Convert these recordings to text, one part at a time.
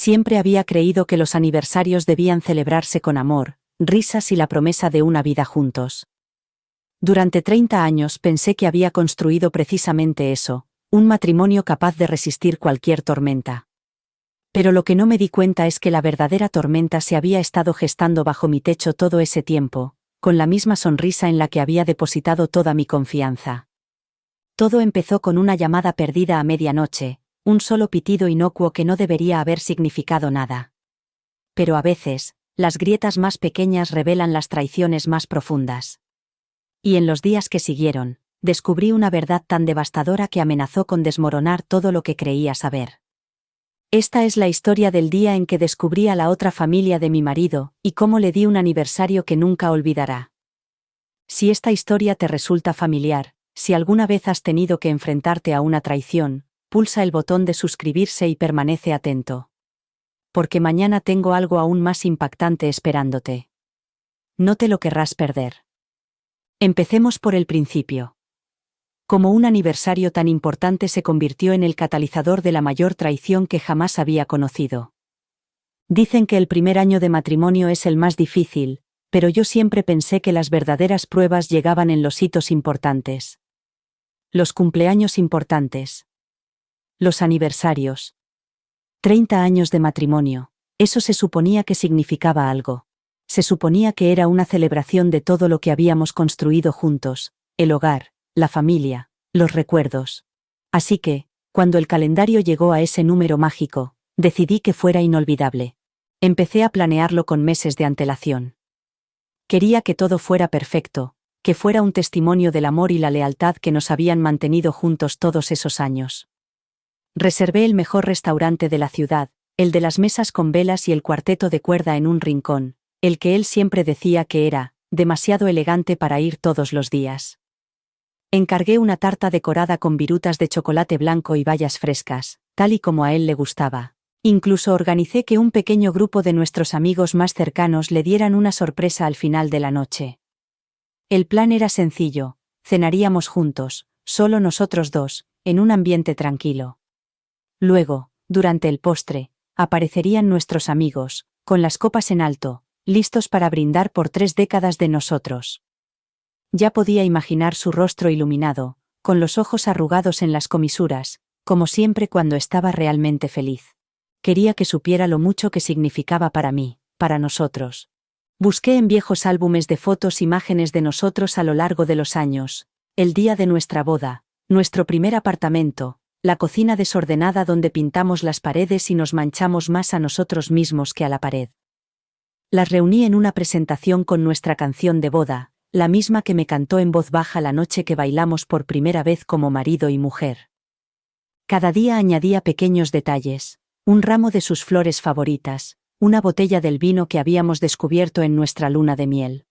Siempre había creído que los aniversarios debían celebrarse con amor, risas y la promesa de una vida juntos. Durante 30 años pensé que había construido precisamente eso, un matrimonio capaz de resistir cualquier tormenta. Pero lo que no me di cuenta es que la verdadera tormenta se había estado gestando bajo mi techo todo ese tiempo, con la misma sonrisa en la que había depositado toda mi confianza. Todo empezó con una llamada perdida a medianoche, un solo pitido inocuo que no debería haber significado nada. Pero a veces, las grietas más pequeñas revelan las traiciones más profundas. Y en los días que siguieron, descubrí una verdad tan devastadora que amenazó con desmoronar todo lo que creía saber. Esta es la historia del día en que descubrí a la otra familia de mi marido, y cómo le di un aniversario que nunca olvidará. Si esta historia te resulta familiar, si alguna vez has tenido que enfrentarte a una traición, pulsa el botón de suscribirse y permanece atento. Porque mañana tengo algo aún más impactante esperándote. No te lo querrás perder. Empecemos por el principio. Cómo un aniversario tan importante se convirtió en el catalizador de la mayor traición que jamás había conocido. Dicen que el primer año de matrimonio es el más difícil, pero yo siempre pensé que las verdaderas pruebas llegaban en los hitos importantes. Los cumpleaños importantes. Los aniversarios. 30 años de matrimonio. Eso se suponía que significaba algo. Se suponía que era una celebración de todo lo que habíamos construido juntos, el hogar, la familia, los recuerdos. Así que, cuando el calendario llegó a ese número mágico, decidí que fuera inolvidable. Empecé a planearlo con meses de antelación. Quería que todo fuera perfecto, que fuera un testimonio del amor y la lealtad que nos habían mantenido juntos todos esos años. Reservé el mejor restaurante de la ciudad, el de las mesas con velas y el cuarteto de cuerda en un rincón, el que él siempre decía que era demasiado elegante para ir todos los días. Encargué una tarta decorada con virutas de chocolate blanco y bayas frescas, tal y como a él le gustaba. Incluso organicé que un pequeño grupo de nuestros amigos más cercanos le dieran una sorpresa al final de la noche. El plan era sencillo: cenaríamos juntos, solo nosotros dos, en un ambiente tranquilo. Luego, durante el postre, aparecerían nuestros amigos, con las copas en alto, listos para brindar por 3 décadas de nosotros. Ya podía imaginar su rostro iluminado, con los ojos arrugados en las comisuras, como siempre cuando estaba realmente feliz. Quería que supiera lo mucho que significaba para mí, para nosotros. Busqué en viejos álbumes de fotos imágenes de nosotros a lo largo de los años, el día de nuestra boda, nuestro primer apartamento, la cocina desordenada donde pintamos las paredes y nos manchamos más a nosotros mismos que a la pared. Las reuní en una presentación con nuestra canción de boda, la misma que me cantó en voz baja la noche que bailamos por primera vez como marido y mujer. Cada día añadía pequeños detalles, un ramo de sus flores favoritas, una botella del vino que habíamos descubierto en nuestra luna de miel.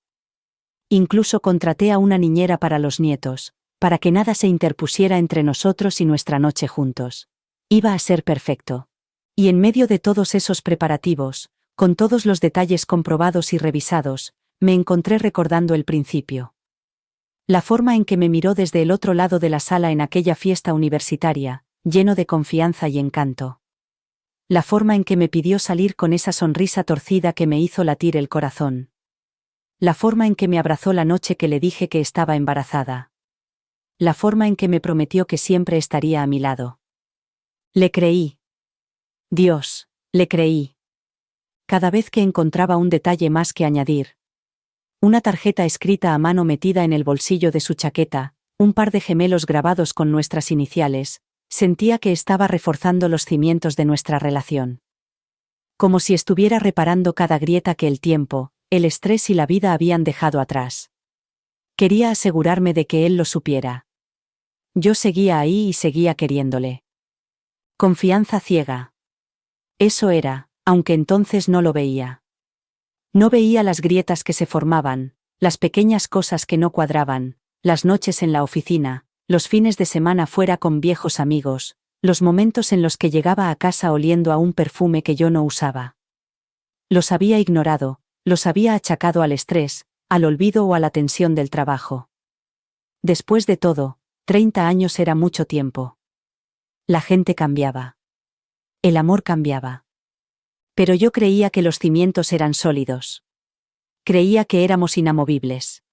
Incluso contraté a una niñera para los nietos, para que nada se interpusiera entre nosotros y nuestra noche juntos. Iba a ser perfecto. Y en medio de todos esos preparativos, con todos los detalles comprobados y revisados, me encontré recordando el principio. La forma en que me miró desde el otro lado de la sala en aquella fiesta universitaria, lleno de confianza y encanto. La forma en que me pidió salir con esa sonrisa torcida que me hizo latir el corazón. La forma en que me abrazó la noche que le dije que estaba embarazada. La forma en que me prometió que siempre estaría a mi lado. Le creí. Dios, le creí. Cada vez que encontraba un detalle más que añadir. Una tarjeta escrita a mano metida en el bolsillo de su chaqueta, un par de gemelos grabados con nuestras iniciales, sentía que estaba reforzando los cimientos de nuestra relación. Como si estuviera reparando cada grieta que el tiempo, el estrés y la vida habían dejado atrás. Quería asegurarme de que él lo supiera. Yo seguía ahí y seguía queriéndole. Confianza ciega. Eso era, aunque entonces no lo veía. No veía las grietas que se formaban, las pequeñas cosas que no cuadraban, las noches en la oficina, los fines de semana fuera con viejos amigos, los momentos en los que llegaba a casa oliendo a un perfume que yo no usaba. Los había ignorado, los había achacado al estrés, al olvido o a la tensión del trabajo. Después de todo, 30 años era mucho tiempo. La gente cambiaba. El amor cambiaba. Pero yo creía que los cimientos eran sólidos. Creía que éramos inamovibles.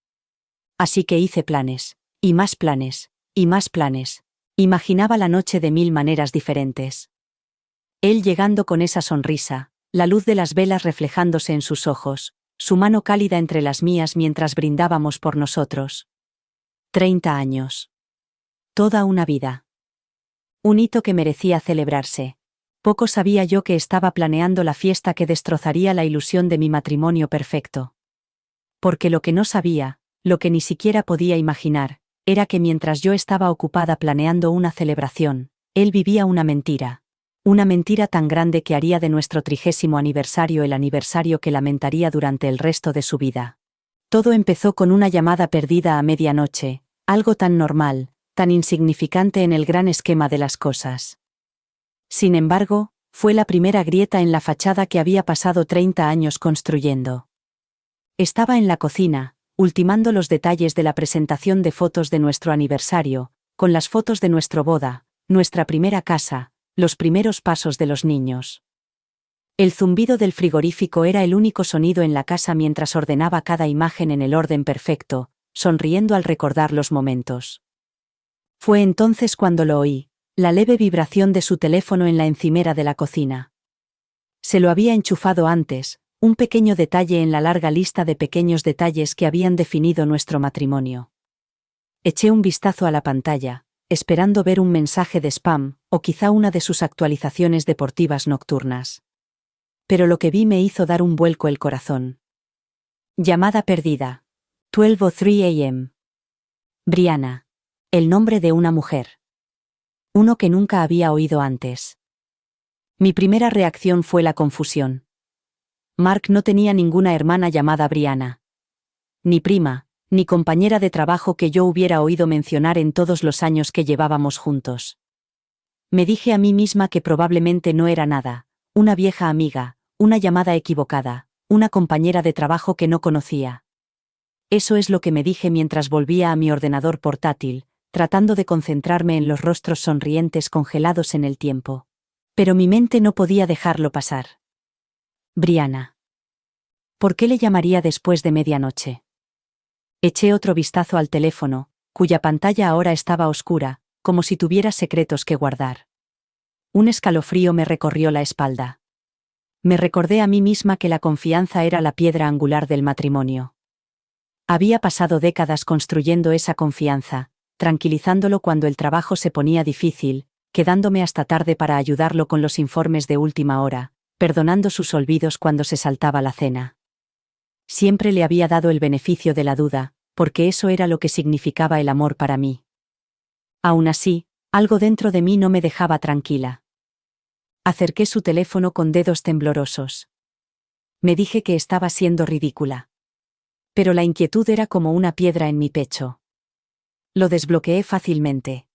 Así que hice planes, y más planes, y más planes. Imaginaba la noche de 1000 maneras diferentes. Él llegando con esa sonrisa, la luz de las velas reflejándose en sus ojos, su mano cálida entre las mías mientras brindábamos por nosotros. 30 años. Toda una vida. Un hito que merecía celebrarse. Poco sabía yo que estaba planeando la fiesta que destrozaría la ilusión de mi matrimonio perfecto. Porque lo que no sabía, lo que ni siquiera podía imaginar, era que mientras yo estaba ocupada planeando una celebración, él vivía una mentira. Una mentira tan grande que haría de nuestro 30º aniversario el aniversario que lamentaría durante el resto de su vida. Todo empezó con una llamada perdida a medianoche, algo tan normal, tan insignificante en el gran esquema de las cosas. Sin embargo, fue la primera grieta en la fachada que había pasado 30 años construyendo. Estaba en la cocina, ultimando los detalles de la presentación de fotos de nuestro aniversario, con las fotos de nuestra boda, nuestra primera casa, los primeros pasos de los niños. El zumbido del frigorífico era el único sonido en la casa mientras ordenaba cada imagen en el orden perfecto, sonriendo al recordar los momentos. Fue entonces cuando lo oí, la leve vibración de su teléfono en la encimera de la cocina. Se lo había enchufado antes, un pequeño detalle en la larga lista de pequeños detalles que habían definido nuestro matrimonio. Eché un vistazo a la pantalla, esperando ver un mensaje de spam, o quizá una de sus actualizaciones deportivas nocturnas. Pero lo que vi me hizo dar un vuelco el corazón. Llamada perdida. 12:03 a.m. Brianna. El nombre de una mujer. Uno que nunca había oído antes. Mi primera reacción fue la confusión. Mark no tenía ninguna hermana llamada Brianna. Ni prima, ni compañera de trabajo que yo hubiera oído mencionar en todos los años que llevábamos juntos. Me dije a mí misma que probablemente no era nada, una vieja amiga, una llamada equivocada, una compañera de trabajo que no conocía. Eso es lo que me dije mientras volvía a mi ordenador portátil, tratando de concentrarme en los rostros sonrientes congelados en el tiempo. Pero mi mente no podía dejarlo pasar. Brianna. ¿Por qué le llamaría después de medianoche? Eché otro vistazo al teléfono, cuya pantalla ahora estaba oscura, como si tuviera secretos que guardar. Un escalofrío me recorrió la espalda. Me recordé a mí misma que la confianza era la piedra angular del matrimonio. Había pasado décadas construyendo esa confianza, tranquilizándolo cuando el trabajo se ponía difícil, quedándome hasta tarde para ayudarlo con los informes de última hora, perdonando sus olvidos cuando se saltaba la cena. Siempre le había dado el beneficio de la duda, porque eso era lo que significaba el amor para mí. Aún así, algo dentro de mí no me dejaba tranquila. Acerqué su teléfono con dedos temblorosos. Me dije que estaba siendo ridícula. Pero la inquietud era como una piedra en mi pecho. Lo desbloqueé fácilmente.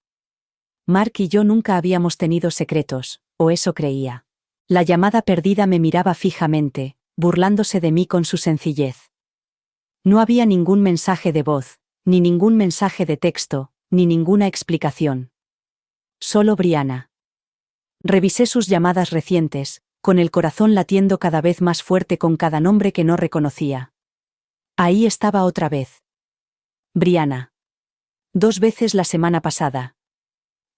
Mark y yo nunca habíamos tenido secretos, o eso creía. La llamada perdida me miraba fijamente, burlándose de mí con su sencillez. No había ningún mensaje de voz, ni ningún mensaje de texto, ni ninguna explicación. Solo Brianna. Revisé sus llamadas recientes, con el corazón latiendo cada vez más fuerte con cada nombre que no reconocía. Ahí estaba otra vez. Brianna. 2 veces la semana pasada.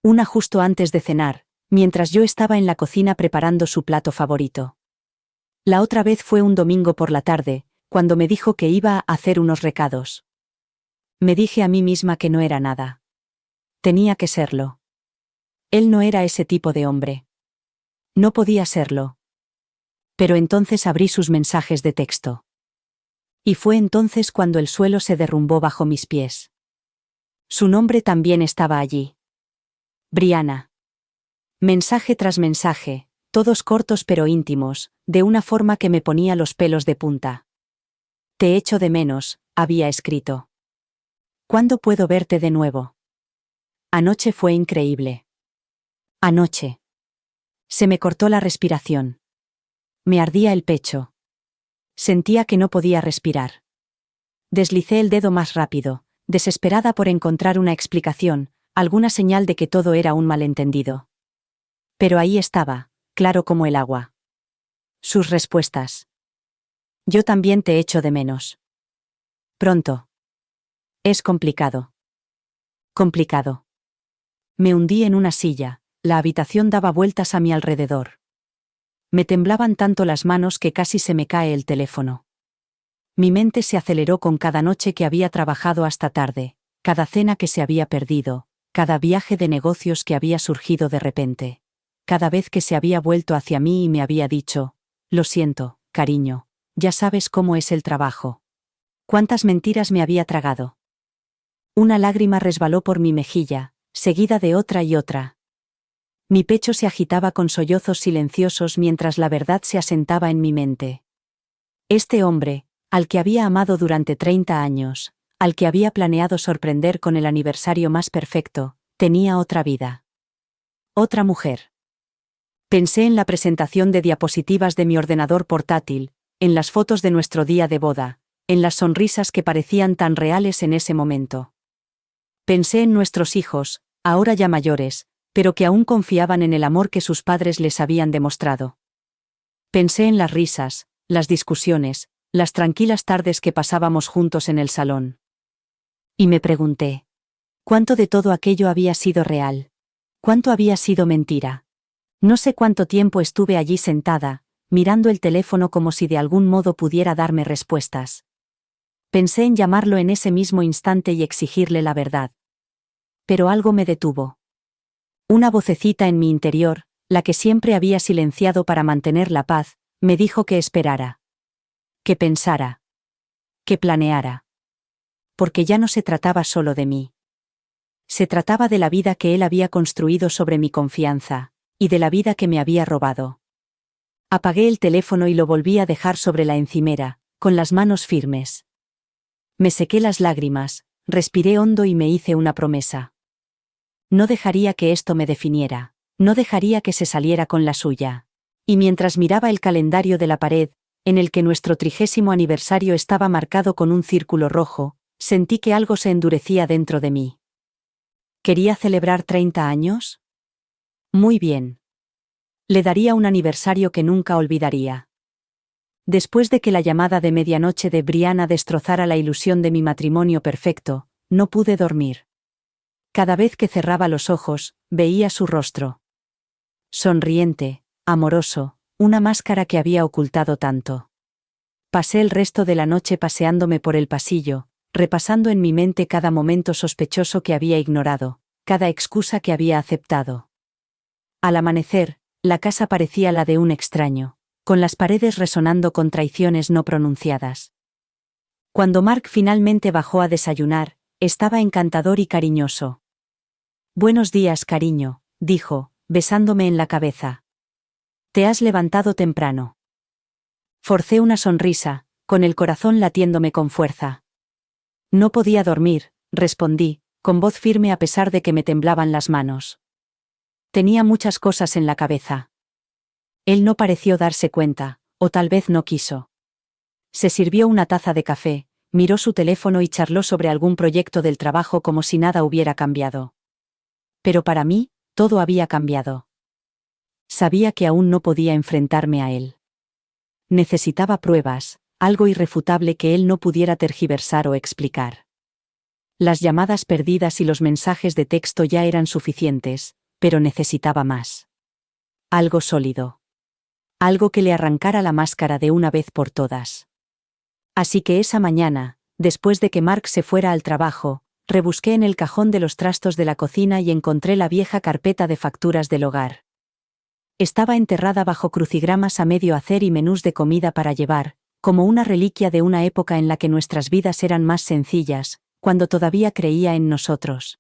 Una justo antes de cenar, mientras yo estaba en la cocina preparando su plato favorito. La otra vez fue un domingo por la tarde, cuando me dijo que iba a hacer unos recados. Me dije a mí misma que no era nada. Tenía que serlo. Él no era ese tipo de hombre. No podía serlo. Pero entonces abrí sus mensajes de texto. Y fue entonces cuando el suelo se derrumbó bajo mis pies. Su nombre también estaba allí. Brianna. Mensaje tras mensaje, todos cortos pero íntimos, de una forma que me ponía los pelos de punta. Te echo de menos, había escrito. ¿Cuándo puedo verte de nuevo? Anoche fue increíble. Anoche. Se me cortó la respiración. Me ardía el pecho. Sentía que no podía respirar. Deslicé el dedo más rápido, desesperada por encontrar una explicación, alguna señal de que todo era un malentendido. Pero ahí estaba, claro como el agua. Sus respuestas. Yo también te echo de menos. Pronto. Es complicado. Complicado. Me hundí en una silla, la habitación daba vueltas a mi alrededor. Me temblaban tanto las manos que casi se me cae el teléfono. Mi mente se aceleró con cada noche que había trabajado hasta tarde, cada cena que se había perdido, cada viaje de negocios que había surgido de repente, cada vez que se había vuelto hacia mí y me había dicho: lo siento, cariño, ya sabes cómo es el trabajo. ¿Cuántas mentiras me había tragado? Una lágrima resbaló por mi mejilla, seguida de otra y otra. Mi pecho se agitaba con sollozos silenciosos mientras la verdad se asentaba en mi mente. Este hombre, al que había amado durante 30 años, al que había planeado sorprender con el aniversario más perfecto, tenía otra vida. Otra mujer. Pensé en la presentación de diapositivas de mi ordenador portátil, en las fotos de nuestro día de boda, en las sonrisas que parecían tan reales en ese momento. Pensé en nuestros hijos, ahora ya mayores, pero que aún confiaban en el amor que sus padres les habían demostrado. Pensé en las risas, las discusiones, las tranquilas tardes que pasábamos juntos en el salón. Y me pregunté: ¿cuánto de todo aquello había sido real? ¿Cuánto había sido mentira? No sé cuánto tiempo estuve allí sentada, mirando el teléfono como si de algún modo pudiera darme respuestas. Pensé en llamarlo en ese mismo instante y exigirle la verdad. Pero algo me detuvo. Una vocecita en mi interior, la que siempre había silenciado para mantener la paz, me dijo que esperara. Que pensara. Que planeara. Porque ya no se trataba solo de mí. Se trataba de la vida que él había construido sobre mi confianza, y de la vida que me había robado. Apagué el teléfono y lo volví a dejar sobre la encimera, con las manos firmes. Me sequé las lágrimas, respiré hondo y me hice una promesa. No dejaría que esto me definiera, no dejaría que se saliera con la suya. Y mientras miraba el calendario de la pared, en el que nuestro 30º aniversario estaba marcado con un círculo rojo, sentí que algo se endurecía dentro de mí. ¿Quería celebrar 30 años? Muy bien. Le daría un aniversario que nunca olvidaría. Después de que la llamada de medianoche de Brianna destrozara la ilusión de mi matrimonio perfecto, no pude dormir. Cada vez que cerraba los ojos, veía su rostro. Sonriente, amoroso, una máscara que había ocultado tanto. Pasé el resto de la noche paseándome por el pasillo, repasando en mi mente cada momento sospechoso que había ignorado, cada excusa que había aceptado. Al amanecer, la casa parecía la de un extraño, con las paredes resonando con traiciones no pronunciadas. Cuando Mark finalmente bajó a desayunar, estaba encantador y cariñoso. «Buenos días, cariño», dijo, besándome en la cabeza. «Te has levantado temprano». Forcé una sonrisa, con el corazón latiéndome con fuerza. «No podía dormir», respondí, con voz firme a pesar de que me temblaban las manos. Tenía muchas cosas en la cabeza. Él no pareció darse cuenta, o tal vez no quiso. Se sirvió una taza de café, miró su teléfono y charló sobre algún proyecto del trabajo como si nada hubiera cambiado. Pero para mí, todo había cambiado. Sabía que aún no podía enfrentarme a él. Necesitaba pruebas, algo irrefutable que él no pudiera tergiversar o explicar. Las llamadas perdidas y los mensajes de texto ya eran suficientes, pero necesitaba más. Algo sólido. Algo que le arrancara la máscara de una vez por todas. Así que esa mañana, después de que Mark se fuera al trabajo, rebusqué en el cajón de los trastos de la cocina y encontré la vieja carpeta de facturas del hogar. Estaba enterrada bajo crucigramas a medio hacer y menús de comida para llevar, como una reliquia de una época en la que nuestras vidas eran más sencillas, cuando todavía creía en nosotros.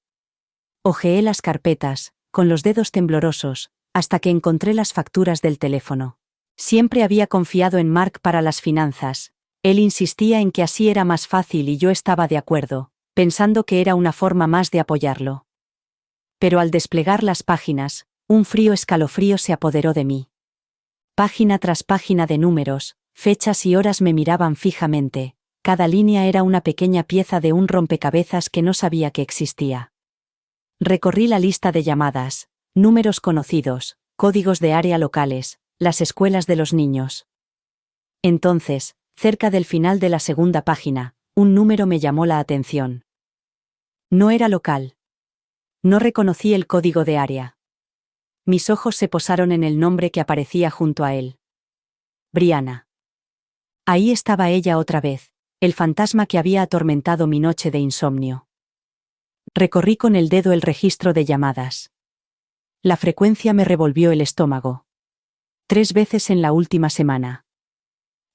Hojeé las carpetas, con los dedos temblorosos, hasta que encontré las facturas del teléfono. Siempre había confiado en Mark para las finanzas. Él insistía en que así era más fácil y yo estaba de acuerdo, pensando que era una forma más de apoyarlo. Pero al desplegar las páginas, un frío escalofrío se apoderó de mí. Página tras página de números, fechas y horas me miraban fijamente, cada línea era una pequeña pieza de un rompecabezas que no sabía que existía. Recorrí la lista de llamadas, números conocidos, códigos de área locales, las escuelas de los niños. Entonces, cerca del final de la segunda página, un número me llamó la atención. No era local. No reconocí el código de área. Mis ojos se posaron en el nombre que aparecía junto a él. Brianna. Ahí estaba ella otra vez, el fantasma que había atormentado mi noche de insomnio. Recorrí con el dedo el registro de llamadas. La frecuencia me revolvió el estómago. 3 veces en la última semana.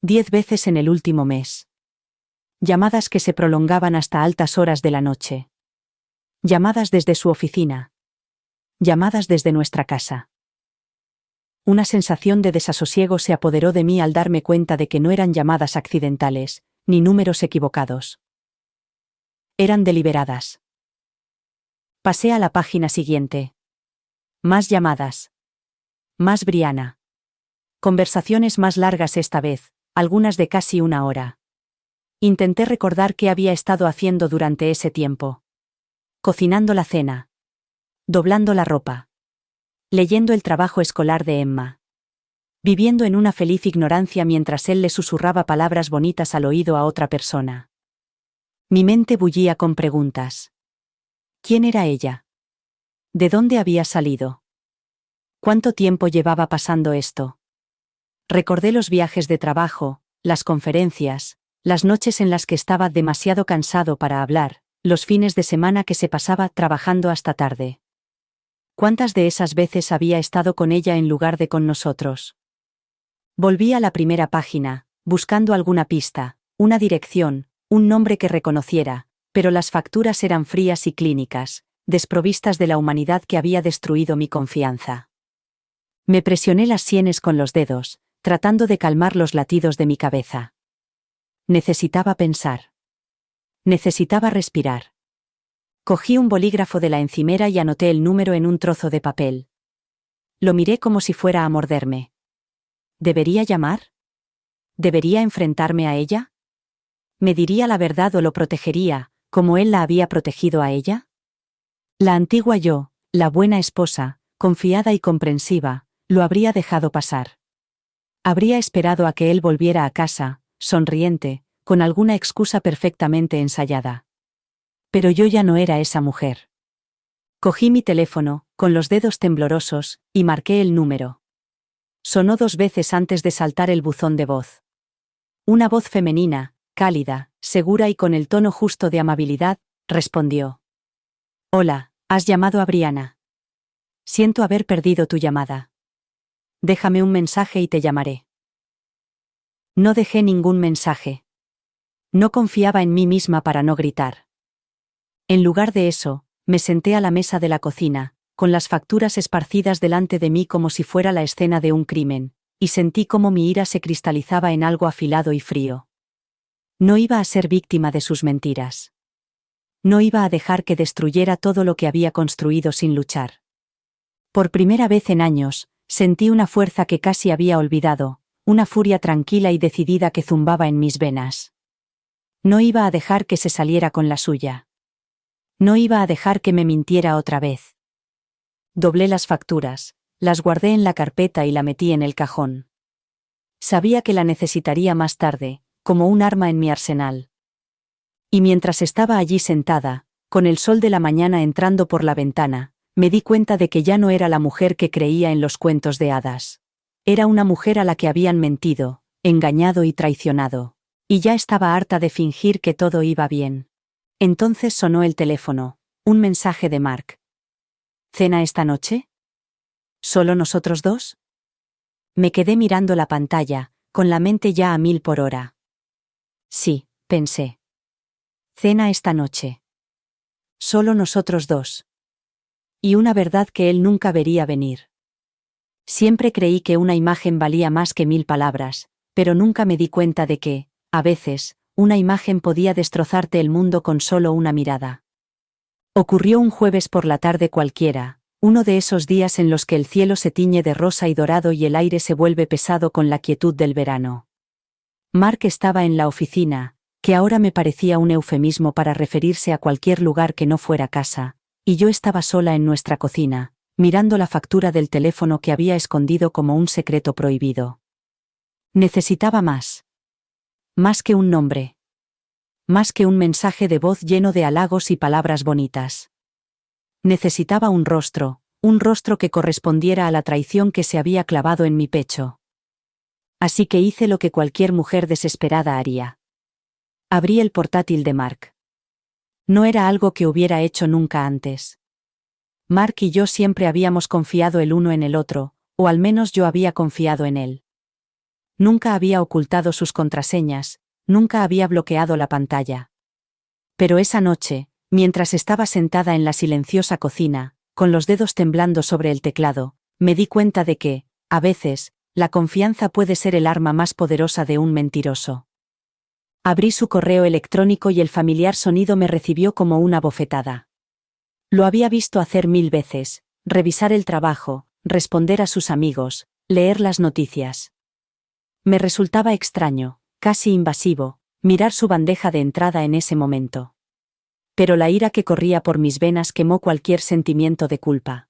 10 veces en el último mes. Llamadas que se prolongaban hasta altas horas de la noche. Llamadas desde su oficina. Llamadas desde nuestra casa. Una sensación de desasosiego se apoderó de mí al darme cuenta de que no eran llamadas accidentales, ni números equivocados. Eran deliberadas. Pasé a la página siguiente. Más llamadas. Más Brianna. Conversaciones más largas esta vez, algunas de casi 1 hora. Intenté recordar qué había estado haciendo durante ese tiempo. Cocinando la cena. Doblando la ropa. Leyendo el trabajo escolar de Emma. Viviendo en una feliz ignorancia mientras él le susurraba palabras bonitas al oído a otra persona. Mi mente bullía con preguntas. ¿Quién era ella? ¿De dónde había salido? ¿Cuánto tiempo llevaba pasando esto? Recordé los viajes de trabajo, las conferencias, las noches en las que estaba demasiado cansado para hablar, los fines de semana que se pasaba trabajando hasta tarde. ¿Cuántas de esas veces había estado con ella en lugar de con nosotros? Volví a la primera página, buscando alguna pista, una dirección, un nombre que reconociera, pero las facturas eran frías y clínicas, desprovistas de la humanidad que había destruido mi confianza. Me presioné las sienes con los dedos, tratando de calmar los latidos de mi cabeza. Necesitaba pensar. Necesitaba respirar. Cogí un bolígrafo de la encimera y anoté el número en un trozo de papel. Lo miré como si fuera a morderme. ¿Debería llamar? ¿Debería enfrentarme a ella? ¿Me diría la verdad o lo protegería, como él la había protegido a ella? La antigua yo, la buena esposa, confiada y comprensiva, lo habría dejado pasar. Habría esperado a que él volviera a casa, sonriente, con alguna excusa perfectamente ensayada. Pero yo ya no era esa mujer. Cogí mi teléfono, con los dedos temblorosos, y marqué el número. Sonó 2 veces antes de saltar el buzón de voz. Una voz femenina, cálida, segura y con el tono justo de amabilidad, respondió. Hola, ¿has llamado a Brianna? Siento haber perdido tu llamada. Déjame un mensaje y te llamaré. No dejé ningún mensaje. No confiaba en mí misma para no gritar. En lugar de eso, me senté a la mesa de la cocina, con las facturas esparcidas delante de mí como si fuera la escena de un crimen, y sentí cómo mi ira se cristalizaba en algo afilado y frío. No iba a ser víctima de sus mentiras. No iba a dejar que destruyera todo lo que había construido sin luchar. Por primera vez en años, sentí una fuerza que casi había olvidado, una furia tranquila y decidida que zumbaba en mis venas. No iba a dejar que se saliera con la suya. No iba a dejar que me mintiera otra vez. Doblé las facturas, las guardé en la carpeta y la metí en el cajón. Sabía que la necesitaría más tarde, como un arma en mi arsenal. Y mientras estaba allí sentada, con el sol de la mañana entrando por la ventana, me di cuenta de que ya no era la mujer que creía en los cuentos de hadas. Era una mujer a la que habían mentido, engañado y traicionado. Y ya estaba harta de fingir que todo iba bien. Entonces sonó el teléfono, un mensaje de Mark. ¿Cena esta noche? ¿Solo nosotros dos? Me quedé mirando la pantalla, con la mente ya a 1000 por hora. Sí, pensé. Cena esta noche. Solo nosotros dos. Y una verdad que él nunca vería venir. Siempre creí que una imagen valía más que 1000 palabras, pero nunca me di cuenta de que, a veces, una imagen podía destrozarte el mundo con solo una mirada. Ocurrió un jueves por la tarde cualquiera, uno de esos días en los que el cielo se tiñe de rosa y dorado y el aire se vuelve pesado con la quietud del verano. Mark estaba en la oficina, que ahora me parecía un eufemismo para referirse a cualquier lugar que no fuera casa, y yo estaba sola en nuestra cocina, mirando la factura del teléfono que había escondido como un secreto prohibido. Necesitaba más. Más que un nombre. Más que un mensaje de voz lleno de halagos y palabras bonitas. Necesitaba un rostro que correspondiera a la traición que se había clavado en mi pecho. Así que hice lo que cualquier mujer desesperada haría. Abrí el portátil de Mark. No era algo que hubiera hecho nunca antes. Mark y yo siempre habíamos confiado el uno en el otro, o al menos yo había confiado en él. Nunca había ocultado sus contraseñas, nunca había bloqueado la pantalla. Pero esa noche, mientras estaba sentada en la silenciosa cocina, con los dedos temblando sobre el teclado, me di cuenta de que, a veces, la confianza puede ser el arma más poderosa de un mentiroso. Abrí su correo electrónico y el familiar sonido me recibió como una bofetada. Lo había visto hacer 1000 veces, revisar el trabajo, responder a sus amigos, leer las noticias. Me resultaba extraño, casi invasivo, mirar su bandeja de entrada en ese momento. Pero la ira que corría por mis venas quemó cualquier sentimiento de culpa.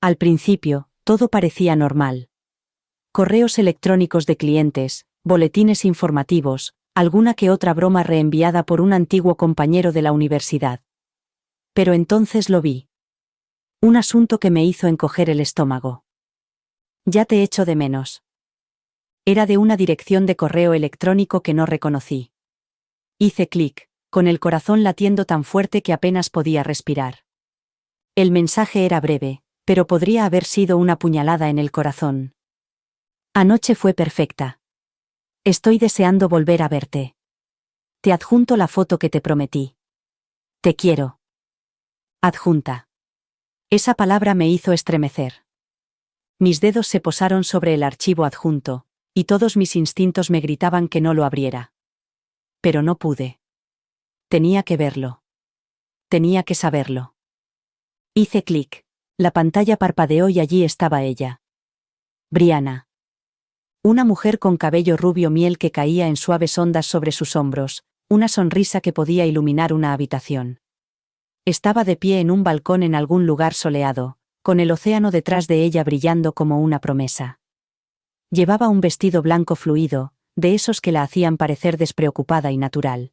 Al principio, todo parecía normal. Correos electrónicos de clientes, boletines informativos, alguna que otra broma reenviada por un antiguo compañero de la universidad. Pero entonces lo vi. Un asunto que me hizo encoger el estómago. Ya te echo de menos. Era de una dirección de correo electrónico que no reconocí. Hice clic, con el corazón latiendo tan fuerte que apenas podía respirar. El mensaje era breve, pero podría haber sido una puñalada en el corazón. Anoche fue perfecta. Estoy deseando volver a verte. Te adjunto la foto que te prometí. Te quiero. Adjunta. Esa palabra me hizo estremecer. Mis dedos se posaron sobre el archivo adjunto, y todos mis instintos me gritaban que no lo abriera. Pero no pude. Tenía que verlo. Tenía que saberlo. Hice clic. La pantalla parpadeó y allí estaba ella. Brianna. Una mujer con cabello rubio miel que caía en suaves ondas sobre sus hombros, una sonrisa que podía iluminar una habitación. Estaba de pie en un balcón en algún lugar soleado, con el océano detrás de ella brillando como una promesa. Llevaba un vestido blanco fluido, de esos que la hacían parecer despreocupada y natural.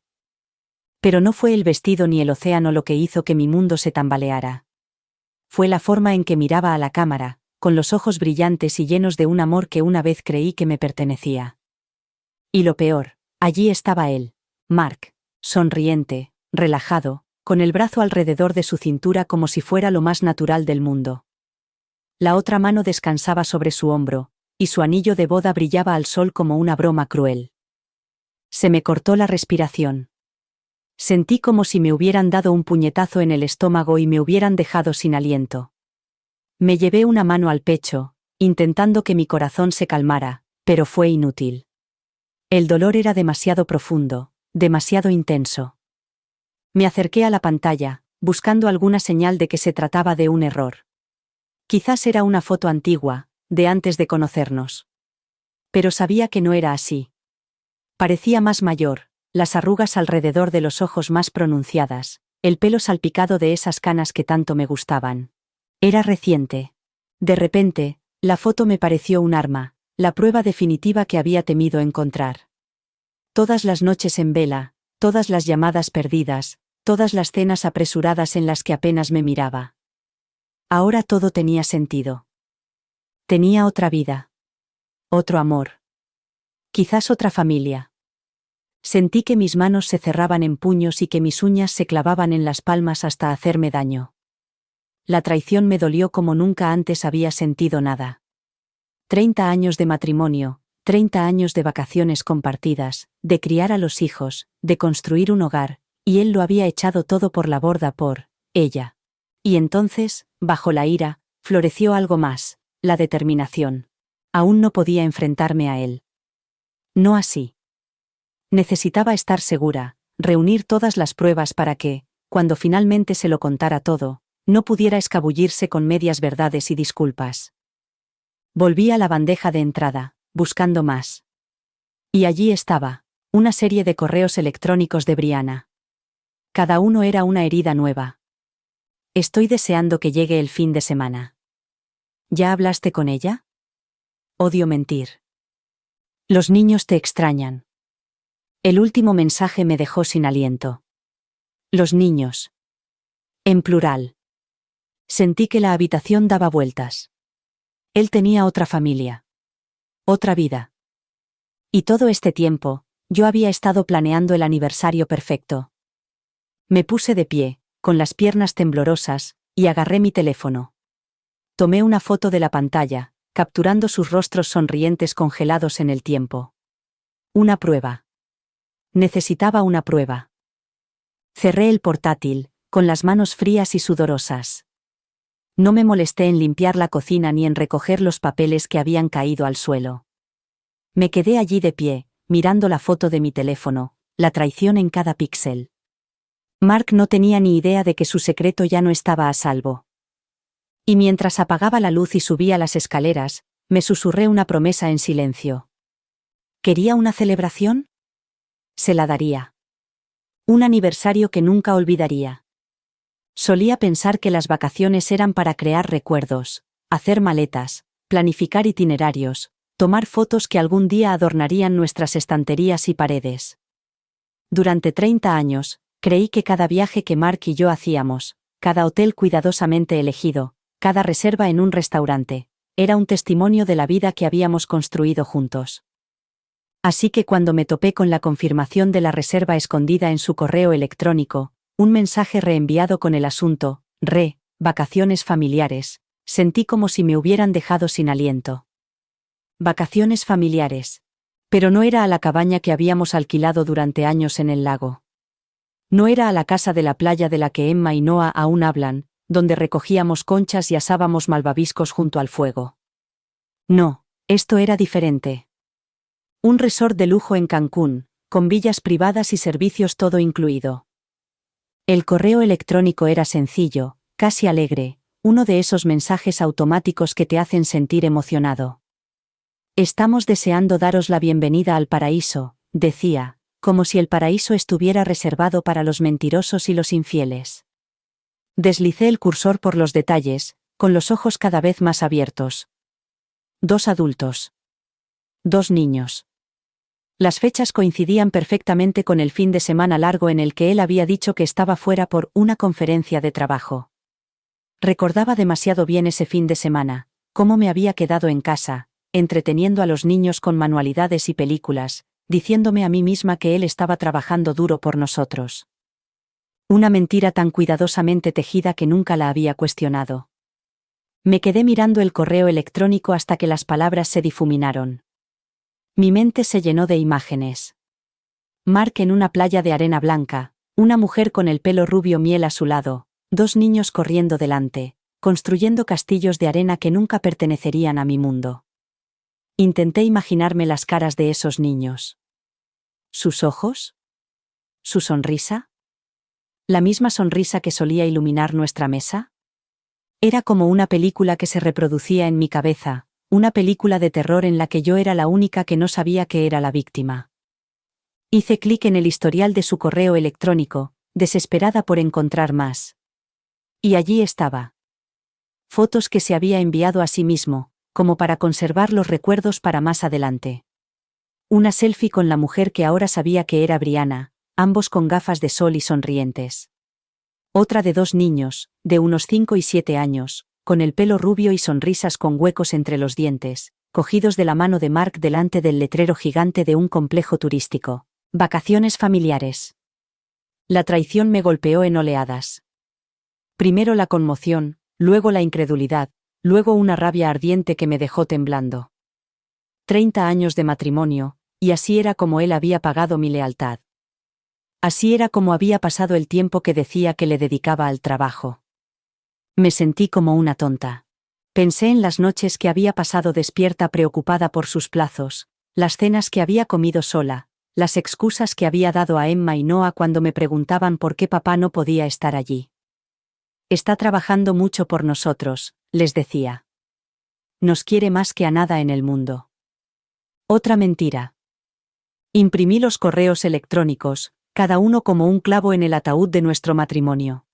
Pero no fue el vestido ni el océano lo que hizo que mi mundo se tambaleara. Fue la forma en que miraba a la cámara, con los ojos brillantes y llenos de un amor que una vez creí que me pertenecía. Y lo peor, allí estaba él, Mark, sonriente, relajado, con el brazo alrededor de su cintura como si fuera lo más natural del mundo. La otra mano descansaba sobre su hombro, y su anillo de boda brillaba al sol como una broma cruel. Se me cortó la respiración. Sentí como si me hubieran dado un puñetazo en el estómago y me hubieran dejado sin aliento. Me llevé una mano al pecho, intentando que mi corazón se calmara, pero fue inútil. El dolor era demasiado profundo, demasiado intenso. Me acerqué a la pantalla, buscando alguna señal de que se trataba de un error. Quizás era una foto antigua, de antes de conocernos. Pero sabía que no era así. Parecía más mayor, las arrugas alrededor de los ojos más pronunciadas, el pelo salpicado de esas canas que tanto me gustaban. Era reciente. De repente, la foto me pareció un arma, la prueba definitiva que había temido encontrar. Todas las noches en vela, todas las llamadas perdidas, todas las cenas apresuradas en las que apenas me miraba. Ahora todo tenía sentido. Tenía otra vida. Otro amor. Quizás otra familia. Sentí que mis manos se cerraban en puños y que mis uñas se clavaban en las palmas hasta hacerme daño. La traición me dolió como nunca antes había sentido nada. 30 años de matrimonio, 30 años de vacaciones compartidas, de criar a los hijos, de construir un hogar, y él lo había echado todo por la borda por ella. Y entonces, bajo la ira, floreció algo más, la determinación. Aún no podía enfrentarme a él. No así. Necesitaba estar segura, reunir todas las pruebas para que, cuando finalmente se lo contara todo, no pudiera escabullirse con medias verdades y disculpas. Volví a la bandeja de entrada, buscando más. Y allí estaba, una serie de correos electrónicos de Brianna. Cada uno era una herida nueva. Estoy deseando que llegue el fin de semana. ¿Ya hablaste con ella? Odio mentir. Los niños te extrañan. El último mensaje me dejó sin aliento. Los niños. En plural. Sentí que la habitación daba vueltas. Él tenía otra familia. Otra vida. Y todo este tiempo, yo había estado planeando el aniversario perfecto. Me puse de pie, con las piernas temblorosas, y agarré mi teléfono. Tomé una foto de la pantalla, capturando sus rostros sonrientes congelados en el tiempo. Una prueba. Necesitaba una prueba. Cerré el portátil, con las manos frías y sudorosas. No me molesté en limpiar la cocina ni en recoger los papeles que habían caído al suelo. Me quedé allí de pie, mirando la foto de mi teléfono, la traición en cada píxel. Mark no tenía ni idea de que su secreto ya no estaba a salvo. Y mientras apagaba la luz y subía las escaleras, me susurré una promesa en silencio. ¿Quería una celebración? Se la daría. Un aniversario que nunca olvidaría. Solía pensar que las vacaciones eran para crear recuerdos, hacer maletas, planificar itinerarios, tomar fotos que algún día adornarían nuestras estanterías y paredes. Durante 30 años, creí que cada viaje que Mark y yo hacíamos, cada hotel cuidadosamente elegido, cada reserva en un restaurante, era un testimonio de la vida que habíamos construido juntos. Así que cuando me topé con la confirmación de la reserva escondida en su correo electrónico, un mensaje reenviado con el asunto, vacaciones familiares, sentí como si me hubieran dejado sin aliento. Vacaciones familiares. Pero no era a la cabaña que habíamos alquilado durante años en el lago. No era a la casa de la playa de la que Emma y Noah aún hablan, donde recogíamos conchas y asábamos malvaviscos junto al fuego. No, esto era diferente. Un resort de lujo en Cancún, con villas privadas y servicios todo incluido. El correo electrónico era sencillo, casi alegre, uno de esos mensajes automáticos que te hacen sentir emocionado. Estamos deseando daros la bienvenida al paraíso, decía, como si el paraíso estuviera reservado para los mentirosos y los infieles. Deslicé el cursor por los detalles, con los ojos cada vez más abiertos. 2 adultos. 2 niños. Las fechas coincidían perfectamente con el fin de semana largo en el que él había dicho que estaba fuera por una conferencia de trabajo. Recordaba demasiado bien ese fin de semana, cómo me había quedado en casa, entreteniendo a los niños con manualidades y películas, diciéndome a mí misma que él estaba trabajando duro por nosotros. Una mentira tan cuidadosamente tejida que nunca la había cuestionado. Me quedé mirando el correo electrónico hasta que las palabras se difuminaron. Mi mente se llenó de imágenes. Mark en una playa de arena blanca, una mujer con el pelo rubio miel a su lado, 2 niños corriendo delante, construyendo castillos de arena que nunca pertenecerían a mi mundo. Intenté imaginarme las caras de esos niños. ¿Sus ojos? ¿Su sonrisa? ¿La misma sonrisa que solía iluminar nuestra mesa? Era como una película que se reproducía en mi cabeza, una película de terror en la que yo era la única que no sabía que era la víctima. Hice clic en el historial de su correo electrónico, desesperada por encontrar más. Y allí estaba. Fotos que se había enviado a sí mismo, como para conservar los recuerdos para más adelante. Una selfie con la mujer que ahora sabía que era Brianna, ambos con gafas de sol y sonrientes. Otra de 2 niños, de unos 5 y 7 años, con el pelo rubio y sonrisas con huecos entre los dientes, cogidos de la mano de Mark delante del letrero gigante de un complejo turístico. Vacaciones familiares. La traición me golpeó en oleadas. Primero la conmoción, luego la incredulidad, luego una rabia ardiente que me dejó temblando. 30 años de matrimonio, y así era como él había pagado mi lealtad. Así era como había pasado el tiempo que decía que le dedicaba al trabajo. Me sentí como una tonta. Pensé en las noches que había pasado despierta preocupada por sus plazos, las cenas que había comido sola, las excusas que había dado a Emma y Noah cuando me preguntaban por qué papá no podía estar allí. Está trabajando mucho por nosotros, les decía. Nos quiere más que a nada en el mundo. Otra mentira. Imprimí los correos electrónicos, cada uno como un clavo en el ataúd de nuestro matrimonio.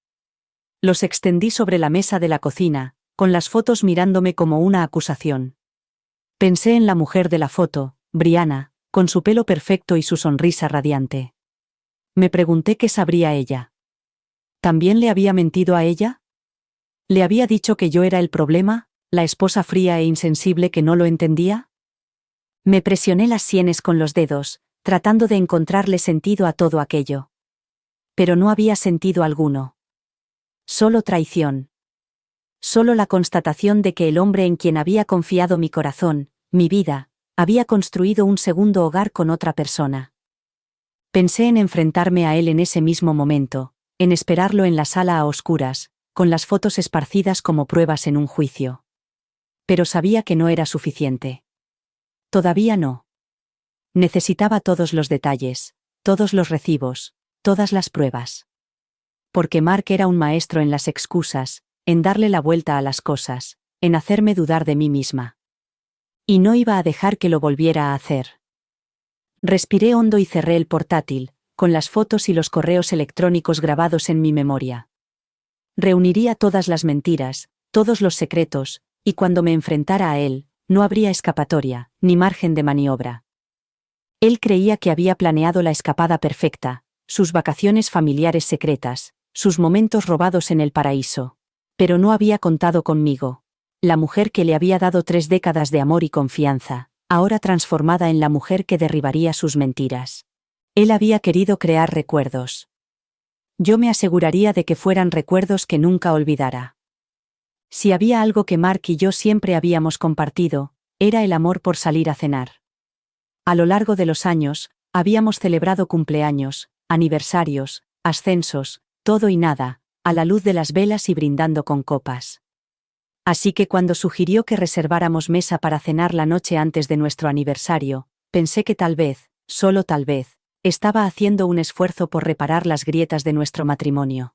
Los extendí sobre la mesa de la cocina, con las fotos mirándome como una acusación. Pensé en la mujer de la foto, Brianna, con su pelo perfecto y su sonrisa radiante. Me pregunté qué sabría ella. ¿También le había mentido a ella? ¿Le había dicho que yo era el problema, la esposa fría e insensible que no lo entendía? Me presioné las sienes con los dedos, tratando de encontrarle sentido a todo aquello. Pero no había sentido alguno. Solo traición. Solo la constatación de que el hombre en quien había confiado mi corazón, mi vida, había construido un segundo hogar con otra persona. Pensé en enfrentarme a él en ese mismo momento, en esperarlo en la sala a oscuras, con las fotos esparcidas como pruebas en un juicio. Pero sabía que no era suficiente. Todavía no. Necesitaba todos los detalles, todos los recibos, todas las pruebas. Porque Mark era un maestro en las excusas, en darle la vuelta a las cosas, en hacerme dudar de mí misma. Y no iba a dejar que lo volviera a hacer. Respiré hondo y cerré el portátil, con las fotos y los correos electrónicos grabados en mi memoria. Reuniría todas las mentiras, todos los secretos, y cuando me enfrentara a él, no habría escapatoria, ni margen de maniobra. Él creía que había planeado la escapada perfecta, sus vacaciones familiares secretas, sus momentos robados en el paraíso. Pero no había contado conmigo. La mujer que le había dado 3 décadas de amor y confianza, ahora transformada en la mujer que derribaría sus mentiras. Él había querido crear recuerdos. Yo me aseguraría de que fueran recuerdos que nunca olvidara. Si había algo que Mark y yo siempre habíamos compartido, era el amor por salir a cenar. A lo largo de los años, habíamos celebrado cumpleaños, aniversarios, ascensos, todo y nada, a la luz de las velas y brindando con copas. Así que cuando sugirió que reserváramos mesa para cenar la noche antes de nuestro aniversario, pensé que tal vez, solo tal vez, estaba haciendo un esfuerzo por reparar las grietas de nuestro matrimonio.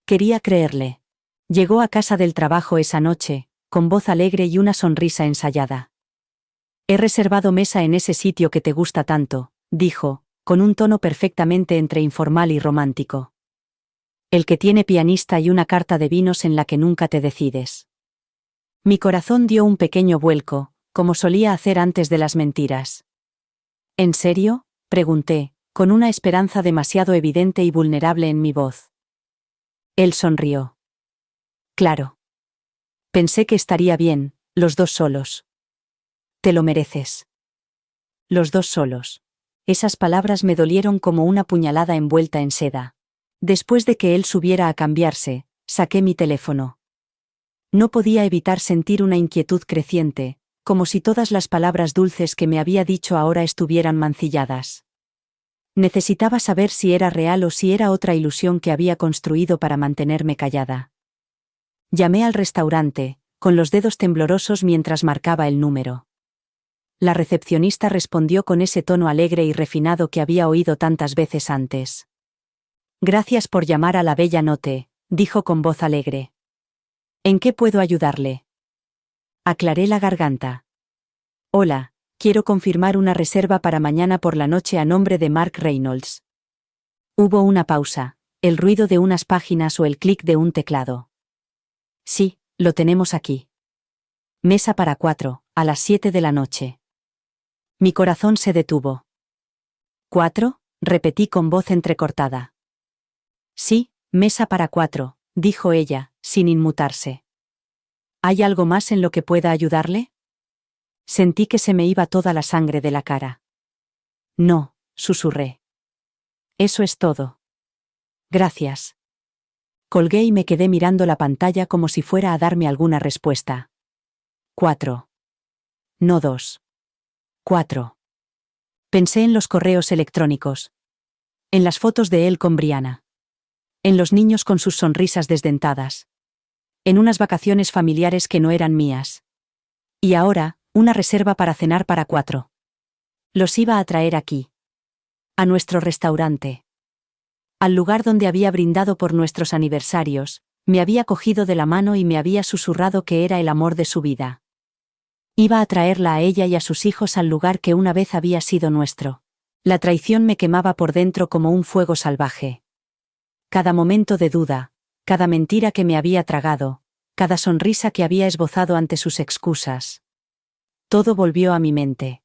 Quería creerle. Llegó a casa del trabajo esa noche, con voz alegre y una sonrisa ensayada. He reservado mesa en ese sitio que te gusta tanto, dijo, con un tono perfectamente entre informal y romántico. El que tiene pianista y una carta de vinos en la que nunca te decides. Mi corazón dio un pequeño vuelco, como solía hacer antes de las mentiras. ¿En serio?, pregunté, con una esperanza demasiado evidente y vulnerable en mi voz. Él sonrió. Claro. Pensé que estaría bien, los dos solos. Te lo mereces. Los dos solos. Esas palabras me dolieron como una puñalada envuelta en seda. Después de que él subiera a cambiarse, saqué mi teléfono. No podía evitar sentir una inquietud creciente, como si todas las palabras dulces que me había dicho ahora estuvieran mancilladas. Necesitaba saber si era real o si era otra ilusión que había construido para mantenerme callada. Llamé al restaurante, con los dedos temblorosos mientras marcaba el número. La recepcionista respondió con ese tono alegre y refinado que había oído tantas veces antes. Gracias por llamar a la Bella Notte, dijo con voz alegre. ¿En qué puedo ayudarle? Aclaré la garganta. Hola, quiero confirmar una reserva para mañana por la noche a nombre de Mark Reynolds. Hubo una pausa, el ruido de unas páginas o el clic de un teclado. Sí, lo tenemos aquí. Mesa para 4, a las 7 de la noche. Mi corazón se detuvo. ¿4? Repetí con voz entrecortada. Sí, mesa para 4, dijo ella, sin inmutarse. ¿Hay algo más en lo que pueda ayudarle? Sentí que se me iba toda la sangre de la cara. No, susurré. Eso es todo. Gracias. Colgué y me quedé mirando la pantalla como si fuera a darme alguna respuesta. 4. No 2. 4. Pensé en los correos electrónicos. En las fotos de él con Brianna. En los niños con sus sonrisas desdentadas. En unas vacaciones familiares que no eran mías. Y ahora, una reserva para cenar para 4. Los iba a traer aquí. A nuestro restaurante. Al lugar donde había brindado por nuestros aniversarios, me había cogido de la mano y me había susurrado que era el amor de su vida. Iba a traerla a ella y a sus hijos al lugar que una vez había sido nuestro. La traición me quemaba por dentro como un fuego salvaje. Cada momento de duda, cada mentira que me había tragado, cada sonrisa que había esbozado ante sus excusas. Todo volvió a mi mente.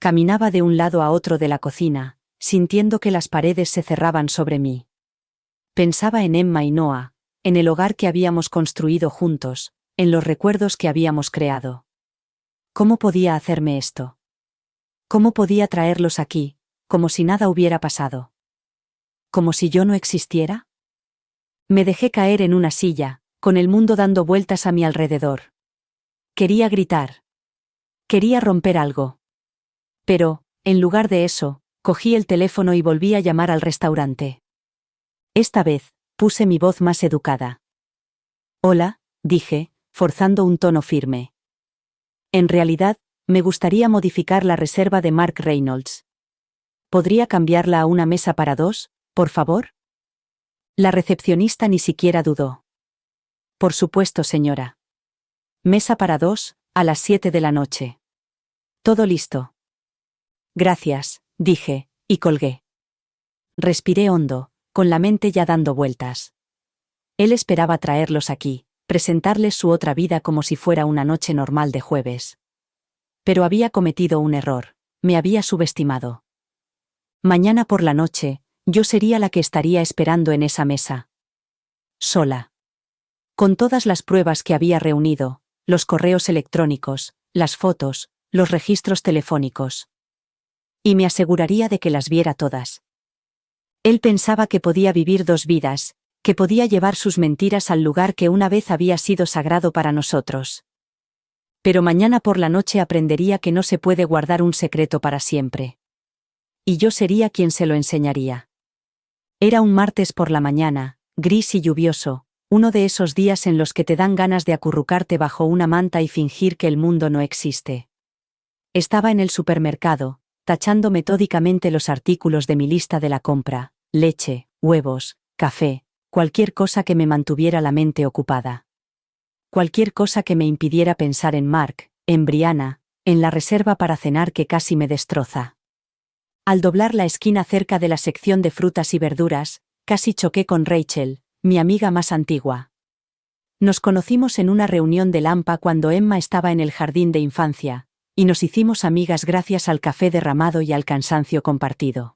Caminaba de un lado a otro de la cocina, sintiendo que las paredes se cerraban sobre mí. Pensaba en Emma y Noah, en el hogar que habíamos construido juntos, en los recuerdos que habíamos creado. ¿Cómo podía hacerme esto? ¿Cómo podía traerlos aquí, como si nada hubiera pasado? ¿Como si yo no existiera? Me dejé caer en una silla, con el mundo dando vueltas a mi alrededor. Quería gritar. Quería romper algo. Pero, en lugar de eso, cogí el teléfono y volví a llamar al restaurante. Esta vez, puse mi voz más educada. Hola, dije, forzando un tono firme. En realidad, me gustaría modificar la reserva de Mark Reynolds. ¿Podría cambiarla a una mesa para dos, por favor? La recepcionista ni siquiera dudó. Por supuesto, señora. Mesa para dos, a las 7 de la noche. Todo listo. Gracias, dije, y colgué. Respiré hondo, con la mente ya dando vueltas. Él esperaba traerlos aquí, presentarles su otra vida como si fuera una noche normal de jueves. Pero había cometido un error, me había subestimado. Mañana por la noche, yo sería la que estaría esperando en esa mesa. Sola. Con todas las pruebas que había reunido, los correos electrónicos, las fotos, los registros telefónicos. Y me aseguraría de que las viera todas. Él pensaba que podía vivir dos vidas, que podía llevar sus mentiras al lugar que una vez había sido sagrado para nosotros. Pero mañana por la noche aprendería que no se puede guardar un secreto para siempre. Y yo sería quien se lo enseñaría. Era un martes por la mañana, gris y lluvioso, uno de esos días en los que te dan ganas de acurrucarte bajo una manta y fingir que el mundo no existe. Estaba en el supermercado, tachando metódicamente los artículos de mi lista de la compra, leche, huevos, café, cualquier cosa que me mantuviera la mente ocupada. Cualquier cosa que me impidiera pensar en Mark, en Brianna, en la reserva para cenar que casi me destroza. Al doblar la esquina cerca de la sección de frutas y verduras, casi choqué con Rachel, mi amiga más antigua. Nos conocimos en una reunión de Lampa cuando Emma estaba en el jardín de infancia, y nos hicimos amigas gracias al café derramado y al cansancio compartido.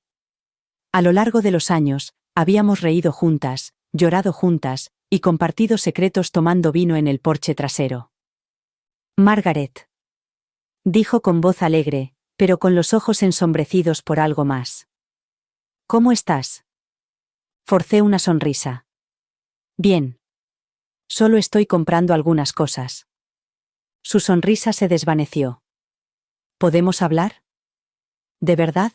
A lo largo de los años, habíamos reído juntas, llorado juntas, y compartido secretos tomando vino en el porche trasero. Margaret. Dijo con voz alegre, pero con los ojos ensombrecidos por algo más. ¿Cómo estás? Forcé una sonrisa. Bien. Solo estoy comprando algunas cosas. Su sonrisa se desvaneció. ¿Podemos hablar? ¿De verdad?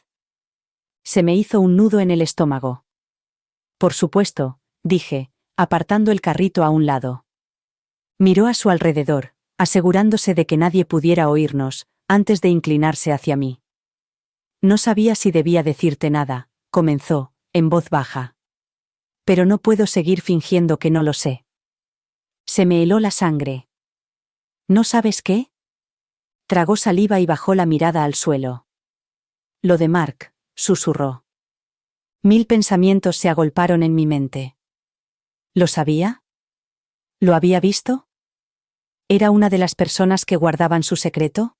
Se me hizo un nudo en el estómago. Por supuesto, dije, apartando el carrito a un lado. Miró a su alrededor, asegurándose de que nadie pudiera oírnos, antes de inclinarse hacia mí. No sabía si debía decirte nada, comenzó, en voz baja. Pero no puedo seguir fingiendo que no lo sé. Se me heló la sangre. ¿No sabes qué? Tragó saliva y bajó la mirada al suelo. Lo de Mark, susurró. 1000 pensamientos se agolparon en mi mente. ¿Lo sabía? ¿Lo había visto? ¿Era una de las personas que guardaban su secreto?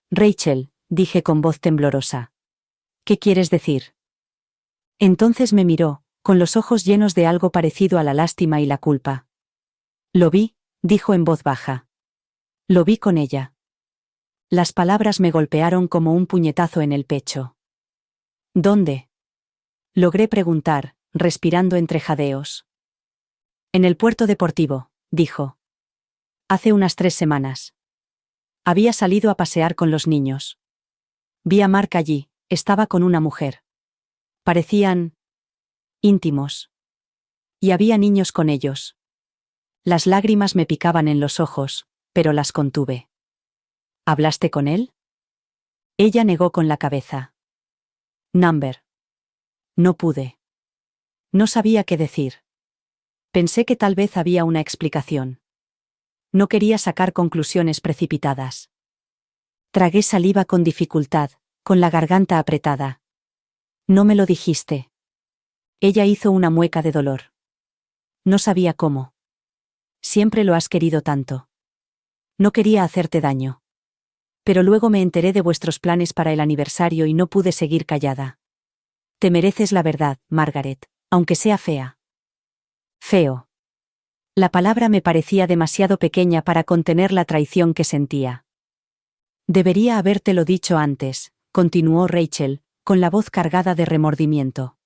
Rachel, dije con voz temblorosa. ¿Qué quieres decir? Entonces me miró, con los ojos llenos de algo parecido a la lástima y la culpa. Lo vi, dijo en voz baja. Lo vi con ella. Las palabras me golpearon como un puñetazo en el pecho. ¿Dónde? Logré preguntar, respirando entre jadeos. En el puerto deportivo, dijo. Hace unas 3 semanas. Había salido a pasear con los niños. Vi a Mark allí, estaba con una mujer. Parecían íntimos. Y había niños con ellos. Las lágrimas me picaban en los ojos, pero las contuve. ¿Hablaste con él? Ella negó con la cabeza. Number. No pude. No sabía qué decir. Pensé que tal vez había una explicación. No quería sacar conclusiones precipitadas. Tragué saliva con dificultad, con la garganta apretada. No me lo dijiste. Ella hizo una mueca de dolor. No sabía cómo. Siempre lo has querido tanto. No quería hacerte daño. Pero luego me enteré de vuestros planes para el aniversario y no pude seguir callada. Te mereces la verdad, Margaret, aunque sea fea. Feo. La palabra me parecía demasiado pequeña para contener la traición que sentía. Debería habértelo dicho antes, continuó Rachel, con la voz cargada de remordimiento.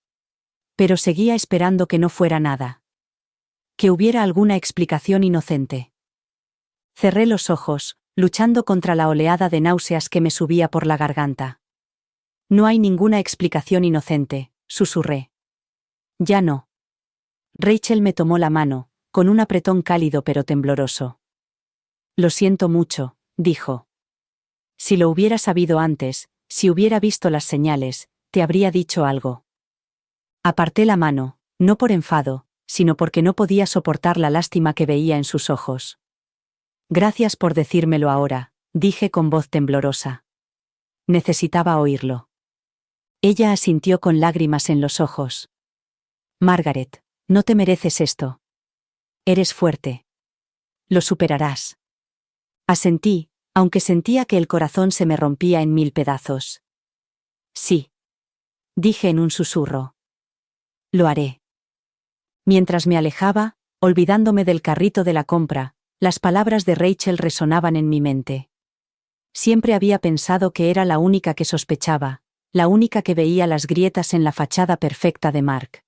Pero seguía esperando que no fuera nada. Que hubiera alguna explicación inocente. Cerré los ojos, luchando contra la oleada de náuseas que me subía por la garganta. No hay ninguna explicación inocente, susurré. Ya no. Rachel me tomó la mano, con un apretón cálido pero tembloroso. Lo siento mucho, dijo. Si lo hubiera sabido antes, si hubiera visto las señales, te habría dicho algo. Aparté la mano, no por enfado, sino porque no podía soportar la lástima que veía en sus ojos. Gracias por decírmelo ahora, dije con voz temblorosa. Necesitaba oírlo. Ella asintió con lágrimas en los ojos. Margaret, no te mereces esto. Eres fuerte. Lo superarás. Asentí, aunque sentía que el corazón se me rompía en 1000 pedazos. Sí. Dije en un susurro. Lo haré. Mientras me alejaba, olvidándome del carrito de la compra, las palabras de Rachel resonaban en mi mente. Siempre había pensado que era la única que sospechaba, la única que veía las grietas en la fachada perfecta de Mark.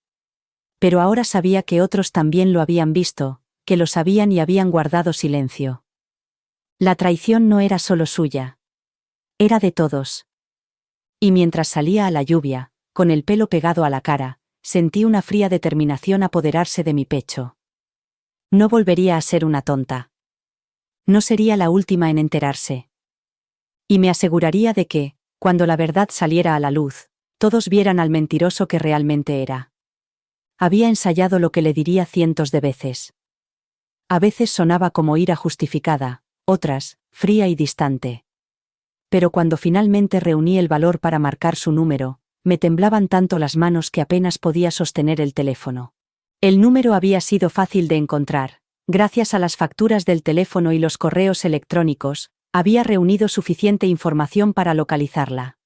Pero ahora sabía que otros también lo habían visto, que lo sabían y habían guardado silencio. La traición no era solo suya. Era de todos. Y mientras salía a la lluvia, con el pelo pegado a la cara, sentí una fría determinación apoderarse de mi pecho. No volvería a ser una tonta. No sería la última en enterarse. Y me aseguraría de que, cuando la verdad saliera a la luz, todos vieran al mentiroso que realmente era. Había ensayado lo que le diría cientos de veces. A veces sonaba como ira justificada, otras, fría y distante. Pero cuando finalmente reuní el valor para marcar su número, me temblaban tanto las manos que apenas podía sostener el teléfono. El número había sido fácil de encontrar. Gracias a las facturas del teléfono y los correos electrónicos, había reunido suficiente información para localizarla.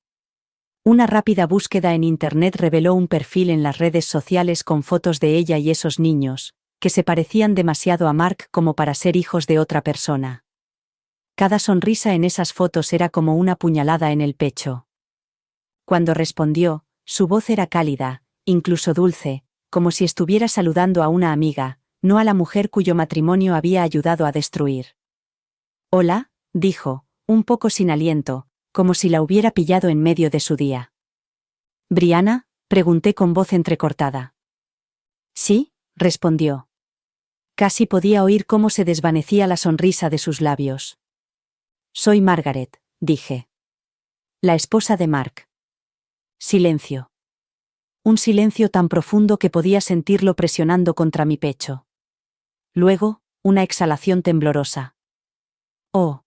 Una rápida búsqueda en Internet reveló un perfil en las redes sociales con fotos de ella y esos niños, que se parecían demasiado a Mark como para ser hijos de otra persona. Cada sonrisa en esas fotos era como una puñalada en el pecho. Cuando respondió, su voz era cálida, incluso dulce, como si estuviera saludando a una amiga, no a la mujer cuyo matrimonio había ayudado a destruir. Hola, dijo, un poco sin aliento, como si la hubiera pillado en medio de su día. ¿Brianna?, pregunté con voz entrecortada. Sí, respondió. Casi podía oír cómo se desvanecía la sonrisa de sus labios. Soy Margaret, dije. La esposa de Mark. Silencio. Un silencio tan profundo que podía sentirlo presionando contra mi pecho. Luego, una exhalación temblorosa. Oh.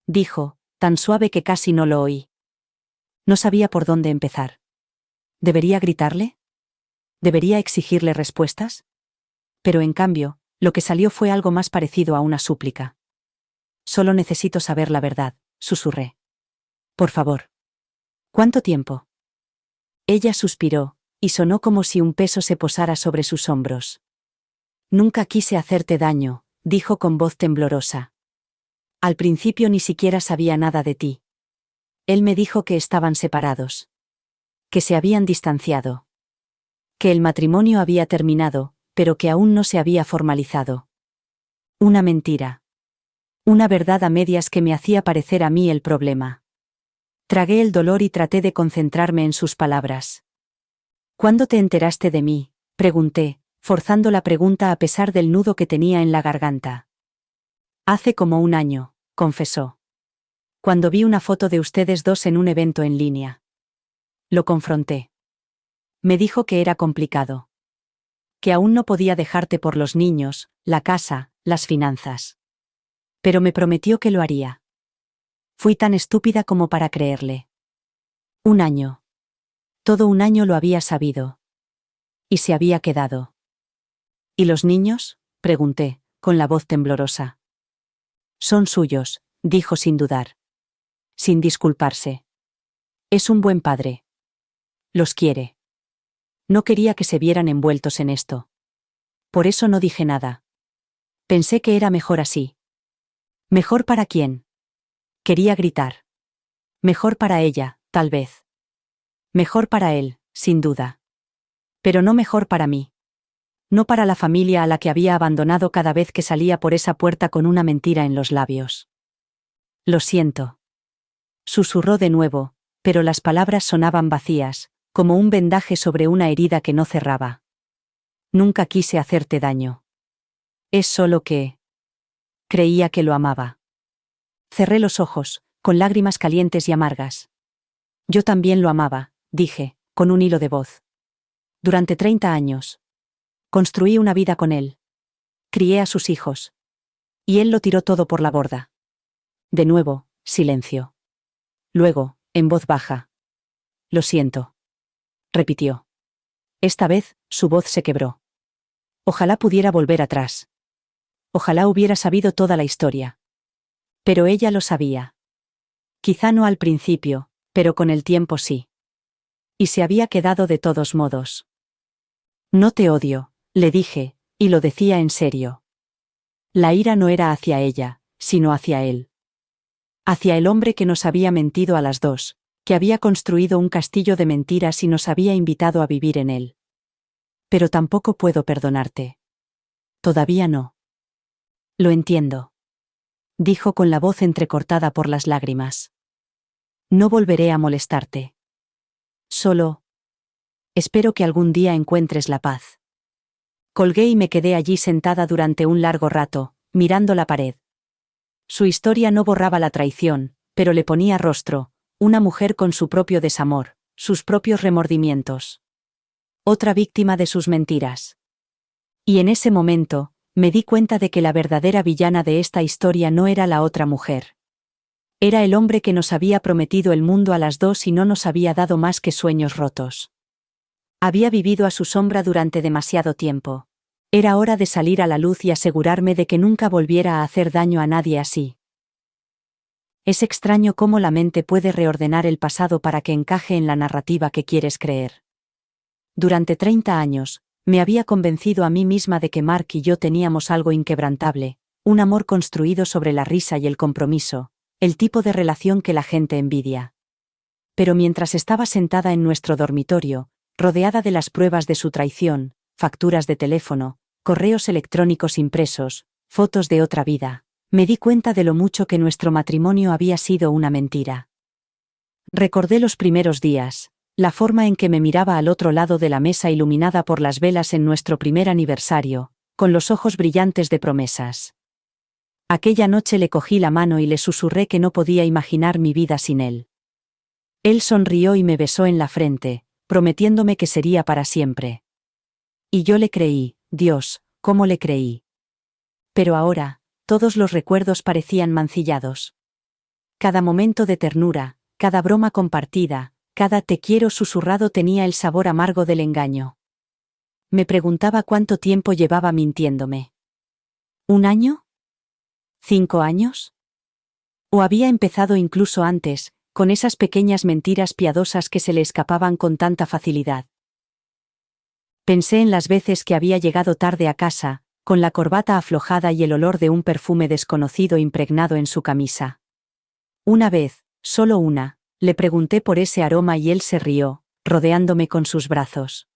Dijo, tan suave que casi no lo oí. No sabía por dónde empezar. ¿Debería gritarle? ¿Debería exigirle respuestas? Pero en cambio, lo que salió fue algo más parecido a una súplica. Solo necesito saber la verdad, susurré. Por favor. ¿Cuánto tiempo? Ella suspiró, y sonó como si un peso se posara sobre sus hombros. Nunca quise hacerte daño, dijo con voz temblorosa. Al principio ni siquiera sabía nada de ti. Él me dijo que estaban separados. Que se habían distanciado. Que el matrimonio había terminado, pero que aún no se había formalizado. Una mentira. Una verdad a medias que me hacía parecer a mí el problema. Tragué el dolor y traté de concentrarme en sus palabras. ¿Cuándo te enteraste de mí?, pregunté, forzando la pregunta a pesar del nudo que tenía en la garganta. Hace como un año, confesó. Cuando vi una foto de ustedes dos en un evento en línea. Lo confronté. Me dijo que era complicado. Que aún no podía dejarte por los niños, la casa, las finanzas. Pero me prometió que lo haría. Fui tan estúpida como para creerle. Un año. Todo un año lo había sabido. Y se había quedado. ¿Y los niños?, pregunté, con la voz temblorosa. Son suyos, dijo sin dudar. sin disculparse. Es un buen padre. Los quiere. No quería que se vieran envueltos en esto. Por eso no dije nada. Pensé que era mejor así. ¿Mejor para quién? Quería gritar. Mejor para ella, tal vez. Mejor para él, sin duda. Pero no mejor para mí. No para la familia a la que había abandonado cada vez que salía por esa puerta con una mentira en los labios. Lo siento. Susurró de nuevo, pero las palabras sonaban vacías, como un vendaje sobre una herida que no cerraba. Nunca quise hacerte daño. Es solo que... Creía que lo amaba. Cerré los ojos, con lágrimas calientes y amargas. Yo también lo amaba, dije, con un hilo de voz. Durante 30 años. Construí una vida con él. Crié a sus hijos. Y él lo tiró todo por la borda. De nuevo, silencio. Luego, en voz baja. Lo siento. Repitió. Esta vez, su voz se quebró. Ojalá pudiera volver atrás. Ojalá hubiera sabido toda la historia. Pero ella lo sabía. Quizá no al principio, pero con el tiempo sí. Y se había quedado de todos modos. No te odio, le dije, y lo decía en serio. La ira no era hacia ella, sino hacia él. Hacia el hombre que nos había mentido a las dos, que había construido un castillo de mentiras y nos había invitado a vivir en él. Pero tampoco puedo perdonarte. Todavía no. Lo entiendo. Dijo con la voz entrecortada por las lágrimas. No volveré a molestarte. Solo... Espero que algún día encuentres la paz. Colgué y me quedé allí sentada durante un largo rato, mirando la pared. Su historia no borraba la traición, pero le ponía rostro, una mujer con su propio desamor, sus propios remordimientos. Otra víctima de sus mentiras. Y en ese momento, me di cuenta de que la verdadera villana de esta historia no era la otra mujer. Era el hombre que nos había prometido el mundo a las dos y no nos había dado más que sueños rotos. Había vivido a su sombra durante demasiado tiempo. Era hora de salir a la luz y asegurarme de que nunca volviera a hacer daño a nadie así. Es extraño cómo la mente puede reordenar el pasado para que encaje en la narrativa que quieres creer. Durante 30 años, me había convencido a mí misma de que Mark y yo teníamos algo inquebrantable, un amor construido sobre la risa y el compromiso, el tipo de relación que la gente envidia. Pero mientras estaba sentada en nuestro dormitorio, rodeada de las pruebas de su traición, facturas de teléfono, correos electrónicos impresos, fotos de otra vida, me di cuenta de lo mucho que nuestro matrimonio había sido una mentira. Recordé los primeros días, la forma en que me miraba al otro lado de la mesa iluminada por las velas en nuestro primer aniversario, con los ojos brillantes de promesas. Aquella noche le cogí la mano y le susurré que no podía imaginar mi vida sin él. Él sonrió y me besó en la frente, prometiéndome que sería para siempre. Y yo le creí, Dios, cómo le creí. Pero ahora, todos los recuerdos parecían mancillados. Cada momento de ternura, cada broma compartida, cada te quiero susurrado tenía el sabor amargo del engaño. Me preguntaba cuánto tiempo llevaba mintiéndome. ¿Un año? ¿5 años? ¿O había empezado incluso antes, con esas pequeñas mentiras piadosas que se le escapaban con tanta facilidad? Pensé en las veces que había llegado tarde a casa, con la corbata aflojada y el olor de un perfume desconocido impregnado en su camisa. Una vez, solo una, le pregunté por ese aroma y él se rió, rodeándome con sus brazos.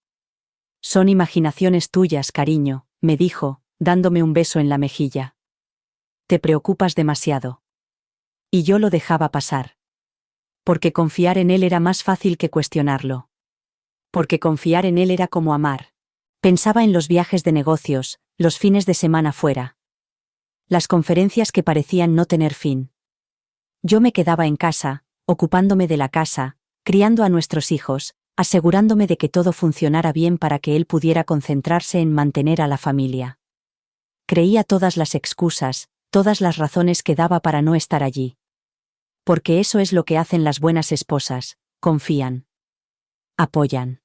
Son imaginaciones tuyas, cariño, me dijo, dándome un beso en la mejilla. Te preocupas demasiado. Y yo lo dejaba pasar. Porque confiar en él era más fácil que cuestionarlo. Porque confiar en él era como amar. Pensaba en los viajes de negocios, los fines de semana fuera. Las conferencias que parecían no tener fin. Yo me quedaba en casa, ocupándome de la casa, criando a nuestros hijos, asegurándome de que todo funcionara bien para que él pudiera concentrarse en mantener a la familia. Creía todas las excusas, todas las razones que daba para no estar allí. Porque eso es lo que hacen las buenas esposas, confían. Apoyan.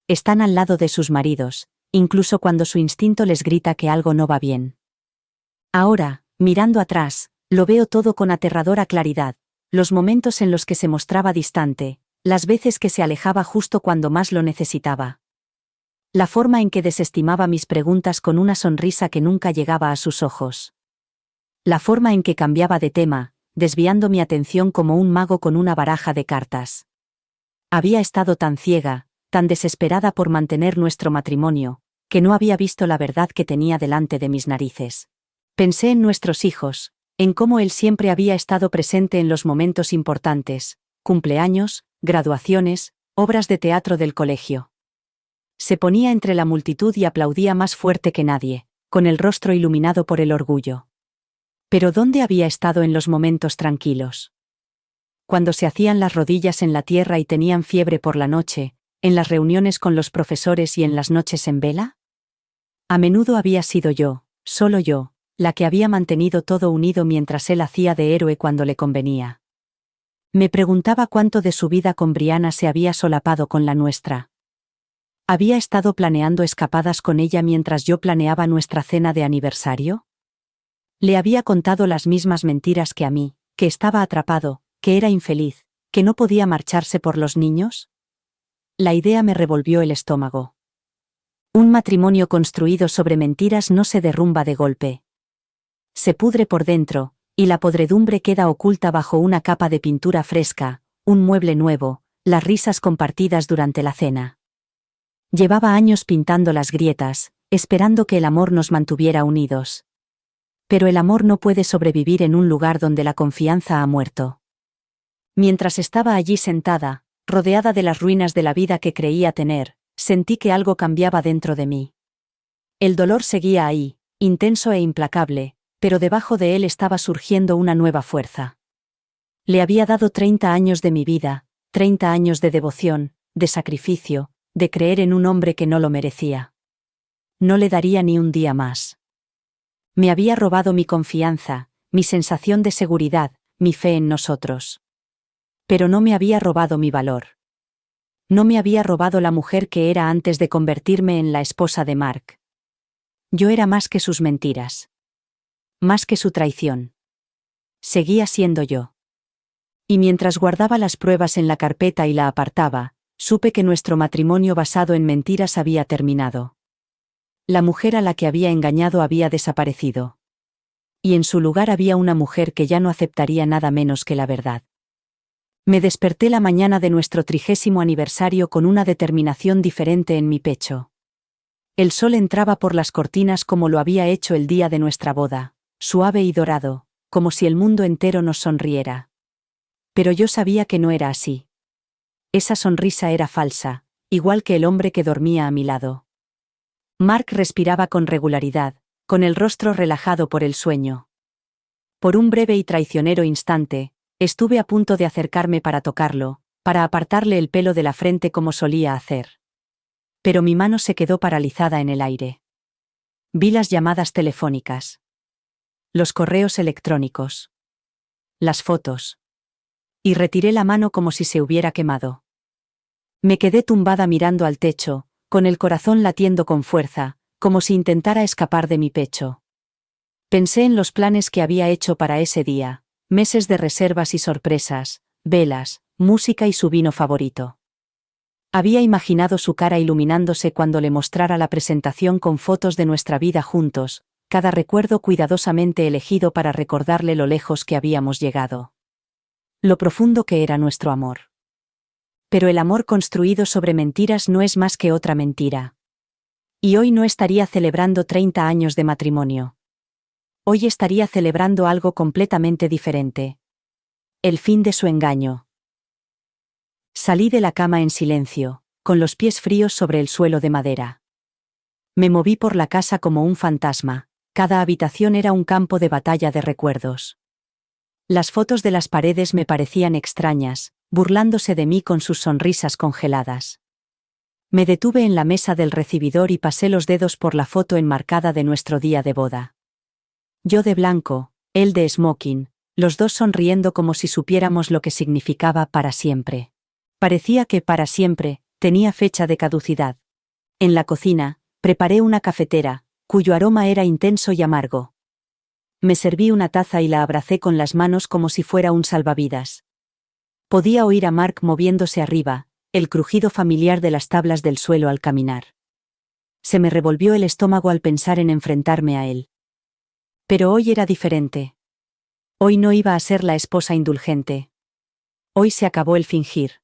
Están al lado de sus maridos, incluso cuando su instinto les grita que algo no va bien. Ahora, mirando atrás, lo veo todo con aterradora claridad, los momentos en los que se mostraba distante, las veces que se alejaba justo cuando más lo necesitaba. La forma en que desestimaba mis preguntas con una sonrisa que nunca llegaba a sus ojos. La forma en que cambiaba de tema, desviando mi atención como un mago con una baraja de cartas. Había estado tan ciega, tan desesperada por mantener nuestro matrimonio, que no había visto la verdad que tenía delante de mis narices. Pensé en nuestros hijos, en cómo él siempre había estado presente en los momentos importantes, cumpleaños, graduaciones, obras de teatro del colegio. Se ponía entre la multitud y aplaudía más fuerte que nadie, con el rostro iluminado por el orgullo. Pero ¿dónde había estado en los momentos tranquilos? Cuando se hacían las rodillas en la tierra y tenían fiebre por la noche, en las reuniones con los profesores y en las noches en vela? A menudo había sido yo, solo yo, la que había mantenido todo unido mientras él hacía de héroe cuando le convenía. Me preguntaba cuánto de su vida con Brianna se había solapado con la nuestra. ¿Había estado planeando escapadas con ella mientras yo planeaba nuestra cena de aniversario? Le había contado las mismas mentiras que a mí, que estaba atrapado, que era infeliz, que no podía marcharse por los niños. La idea me revolvió el estómago. Un matrimonio construido sobre mentiras no se derrumba de golpe. Se pudre por dentro, y la podredumbre queda oculta bajo una capa de pintura fresca, un mueble nuevo, las risas compartidas durante la cena. Llevaba años pintando las grietas, esperando que el amor nos mantuviera unidos. Pero el amor no puede sobrevivir en un lugar donde la confianza ha muerto. Mientras estaba allí sentada, rodeada de las ruinas de la vida que creía tener, sentí que algo cambiaba dentro de mí. El dolor seguía ahí, intenso e implacable, pero debajo de él estaba surgiendo una nueva fuerza. Le había dado 30 años de mi vida, 30 años de devoción, de sacrificio, de creer en un hombre que no lo merecía. No le daría ni un día más. Me había robado mi confianza, mi sensación de seguridad, mi fe en nosotros. Pero no me había robado mi valor. No me había robado la mujer que era antes de convertirme en la esposa de Mark. Yo era más que sus mentiras. Más que su traición. Seguía siendo yo. Y mientras guardaba las pruebas en la carpeta y la apartaba, supe que nuestro matrimonio basado en mentiras había terminado. La mujer a la que había engañado había desaparecido. Y en su lugar había una mujer que ya no aceptaría nada menos que la verdad. Me desperté la mañana de nuestro 30º aniversario con una determinación diferente en mi pecho. El sol entraba por las cortinas como lo había hecho el día de nuestra boda, suave y dorado, como si el mundo entero nos sonriera. Pero yo sabía que no era así. Esa sonrisa era falsa, igual que el hombre que dormía a mi lado. Mark respiraba con regularidad, con el rostro relajado por el sueño. Por un breve y traicionero instante, estuve a punto de acercarme para tocarlo, para apartarle el pelo de la frente como solía hacer. Pero mi mano se quedó paralizada en el aire. Vi las llamadas telefónicas. Los correos electrónicos. Las fotos. Y retiré la mano como si se hubiera quemado. Me quedé tumbada mirando al techo, con el corazón latiendo con fuerza, como si intentara escapar de mi pecho. Pensé en los planes que había hecho para ese día, meses de reservas y sorpresas, velas, música y su vino favorito. Había imaginado su cara iluminándose cuando le mostrara la presentación con fotos de nuestra vida juntos, cada recuerdo cuidadosamente elegido para recordarle lo lejos que habíamos llegado. Lo profundo que era nuestro amor. Pero el amor construido sobre mentiras no es más que otra mentira. Y hoy no estaría celebrando 30 años de matrimonio. Hoy estaría celebrando algo completamente diferente. El fin de su engaño. Salí de la cama en silencio, con los pies fríos sobre el suelo de madera. Me moví por la casa como un fantasma, cada habitación era un campo de batalla de recuerdos. Las fotos de las paredes me parecían extrañas, burlándose de mí con sus sonrisas congeladas. Me detuve en la mesa del recibidor y pasé los dedos por la foto enmarcada de nuestro día de boda. Yo de blanco, él de smoking, los dos sonriendo como si supiéramos lo que significaba para siempre. Parecía que para siempre tenía fecha de caducidad. En la cocina, preparé una cafetera, cuyo aroma era intenso y amargo. Me serví una taza y la abracé con las manos como si fuera un salvavidas. Podía oír a Mark moviéndose arriba, el crujido familiar de las tablas del suelo al caminar. Se me revolvió el estómago al pensar en enfrentarme a él. Pero hoy era diferente. Hoy no iba a ser la esposa indulgente. Hoy se acabó el fingir.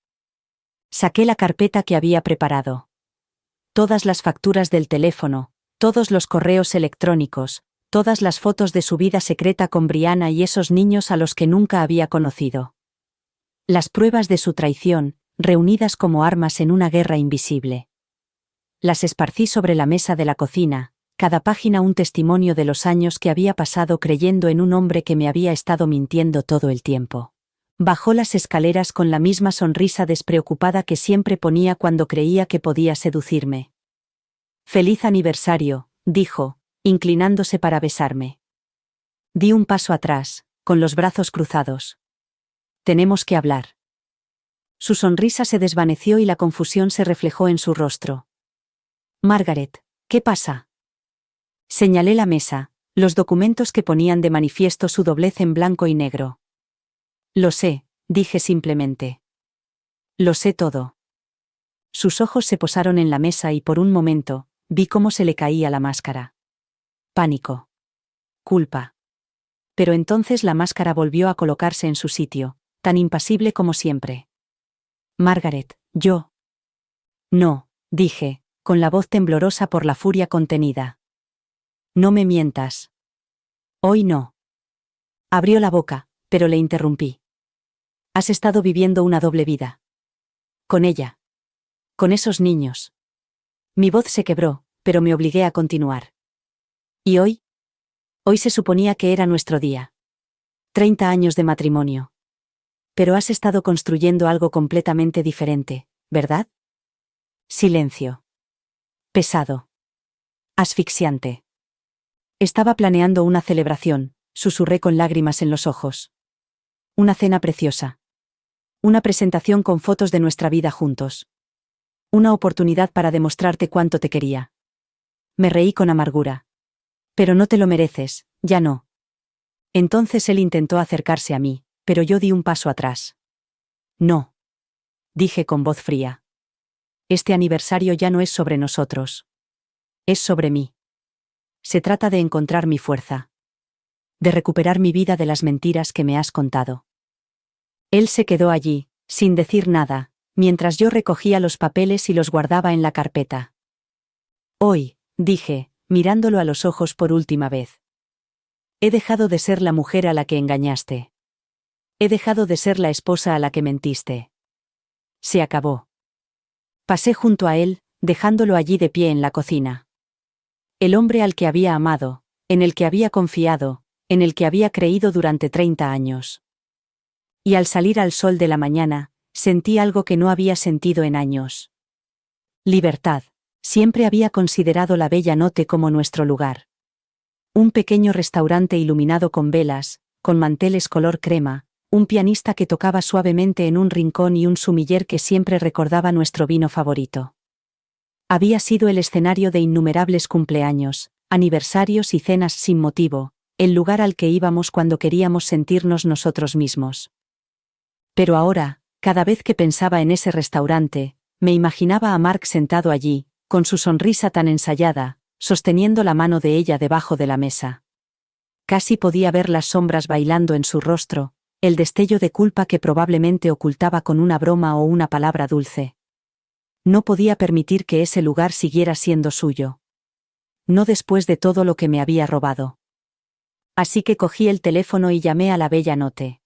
Saqué la carpeta que había preparado. Todas las facturas del teléfono, todos los correos electrónicos, todas las fotos de su vida secreta con Brianna y esos niños a los que nunca había conocido. Las pruebas de su traición, reunidas como armas en una guerra invisible. Las esparcí sobre la mesa de la cocina, cada página un testimonio de los años que había pasado creyendo en un hombre que me había estado mintiendo todo el tiempo. Bajó las escaleras con la misma sonrisa despreocupada que siempre ponía cuando creía que podía seducirme. «Feliz aniversario», dijo, inclinándose para besarme. Di un paso atrás, con los brazos cruzados. «Tenemos que hablar». Su sonrisa se desvaneció y la confusión se reflejó en su rostro. «Margaret, ¿qué pasa?». Señalé la mesa, los documentos que ponían de manifiesto su doblez en blanco y negro. «Lo sé», dije simplemente. «Lo sé todo». Sus ojos se posaron en la mesa y por un momento, vi cómo se le caía la máscara. Pánico. Culpa. Pero entonces la máscara volvió a colocarse en su sitio, tan impasible como siempre. «Margaret, yo». «No», dije, con la voz temblorosa por la furia contenida. «No me mientas». «Hoy no». Abrió la boca, pero le interrumpí. «Has estado viviendo una doble vida. Con ella. Con esos niños». Mi voz se quebró, pero me obligué a continuar. «¿Y hoy?» Hoy se suponía que era nuestro día. 30 años de matrimonio. Pero has estado construyendo algo completamente diferente, ¿verdad? Silencio. Pesado. Asfixiante. Estaba planeando una celebración, susurré con lágrimas en los ojos. Una cena preciosa. Una presentación con fotos de nuestra vida juntos. Una oportunidad para demostrarte cuánto te quería. Me reí con amargura. Pero no te lo mereces, ya no. Entonces él intentó acercarse a mí, pero yo di un paso atrás. No. Dije con voz fría. Este aniversario ya no es sobre nosotros. Es sobre mí. Se trata de encontrar mi fuerza. De recuperar mi vida de las mentiras que me has contado. Él se quedó allí, sin decir nada, mientras yo recogía los papeles y los guardaba en la carpeta. Hoy, dije, mirándolo a los ojos por última vez. He dejado de ser la mujer a la que engañaste. He dejado de ser la esposa a la que mentiste. Se acabó. Pasé junto a él, dejándolo allí de pie en la cocina. El hombre al que había amado, en el que había confiado, en el que había creído durante 30 años. Y al salir al sol de la mañana, sentí algo que no había sentido en años. Libertad. Siempre había considerado la Bella Notte como nuestro lugar. Un pequeño restaurante iluminado con velas, con manteles color crema, un pianista que tocaba suavemente en un rincón y un sumiller que siempre recordaba nuestro vino favorito. Había sido el escenario de innumerables cumpleaños, aniversarios y cenas sin motivo, el lugar al que íbamos cuando queríamos sentirnos nosotros mismos. Pero ahora, cada vez que pensaba en ese restaurante, me imaginaba a Mark sentado allí, con su sonrisa tan ensayada, sosteniendo la mano de ella debajo de la mesa. Casi podía ver las sombras bailando en su rostro, el destello de culpa que probablemente ocultaba con una broma o una palabra dulce. No podía permitir que ese lugar siguiera siendo suyo. No después de todo lo que me había robado. Así que cogí el teléfono y llamé a la Bella Notte.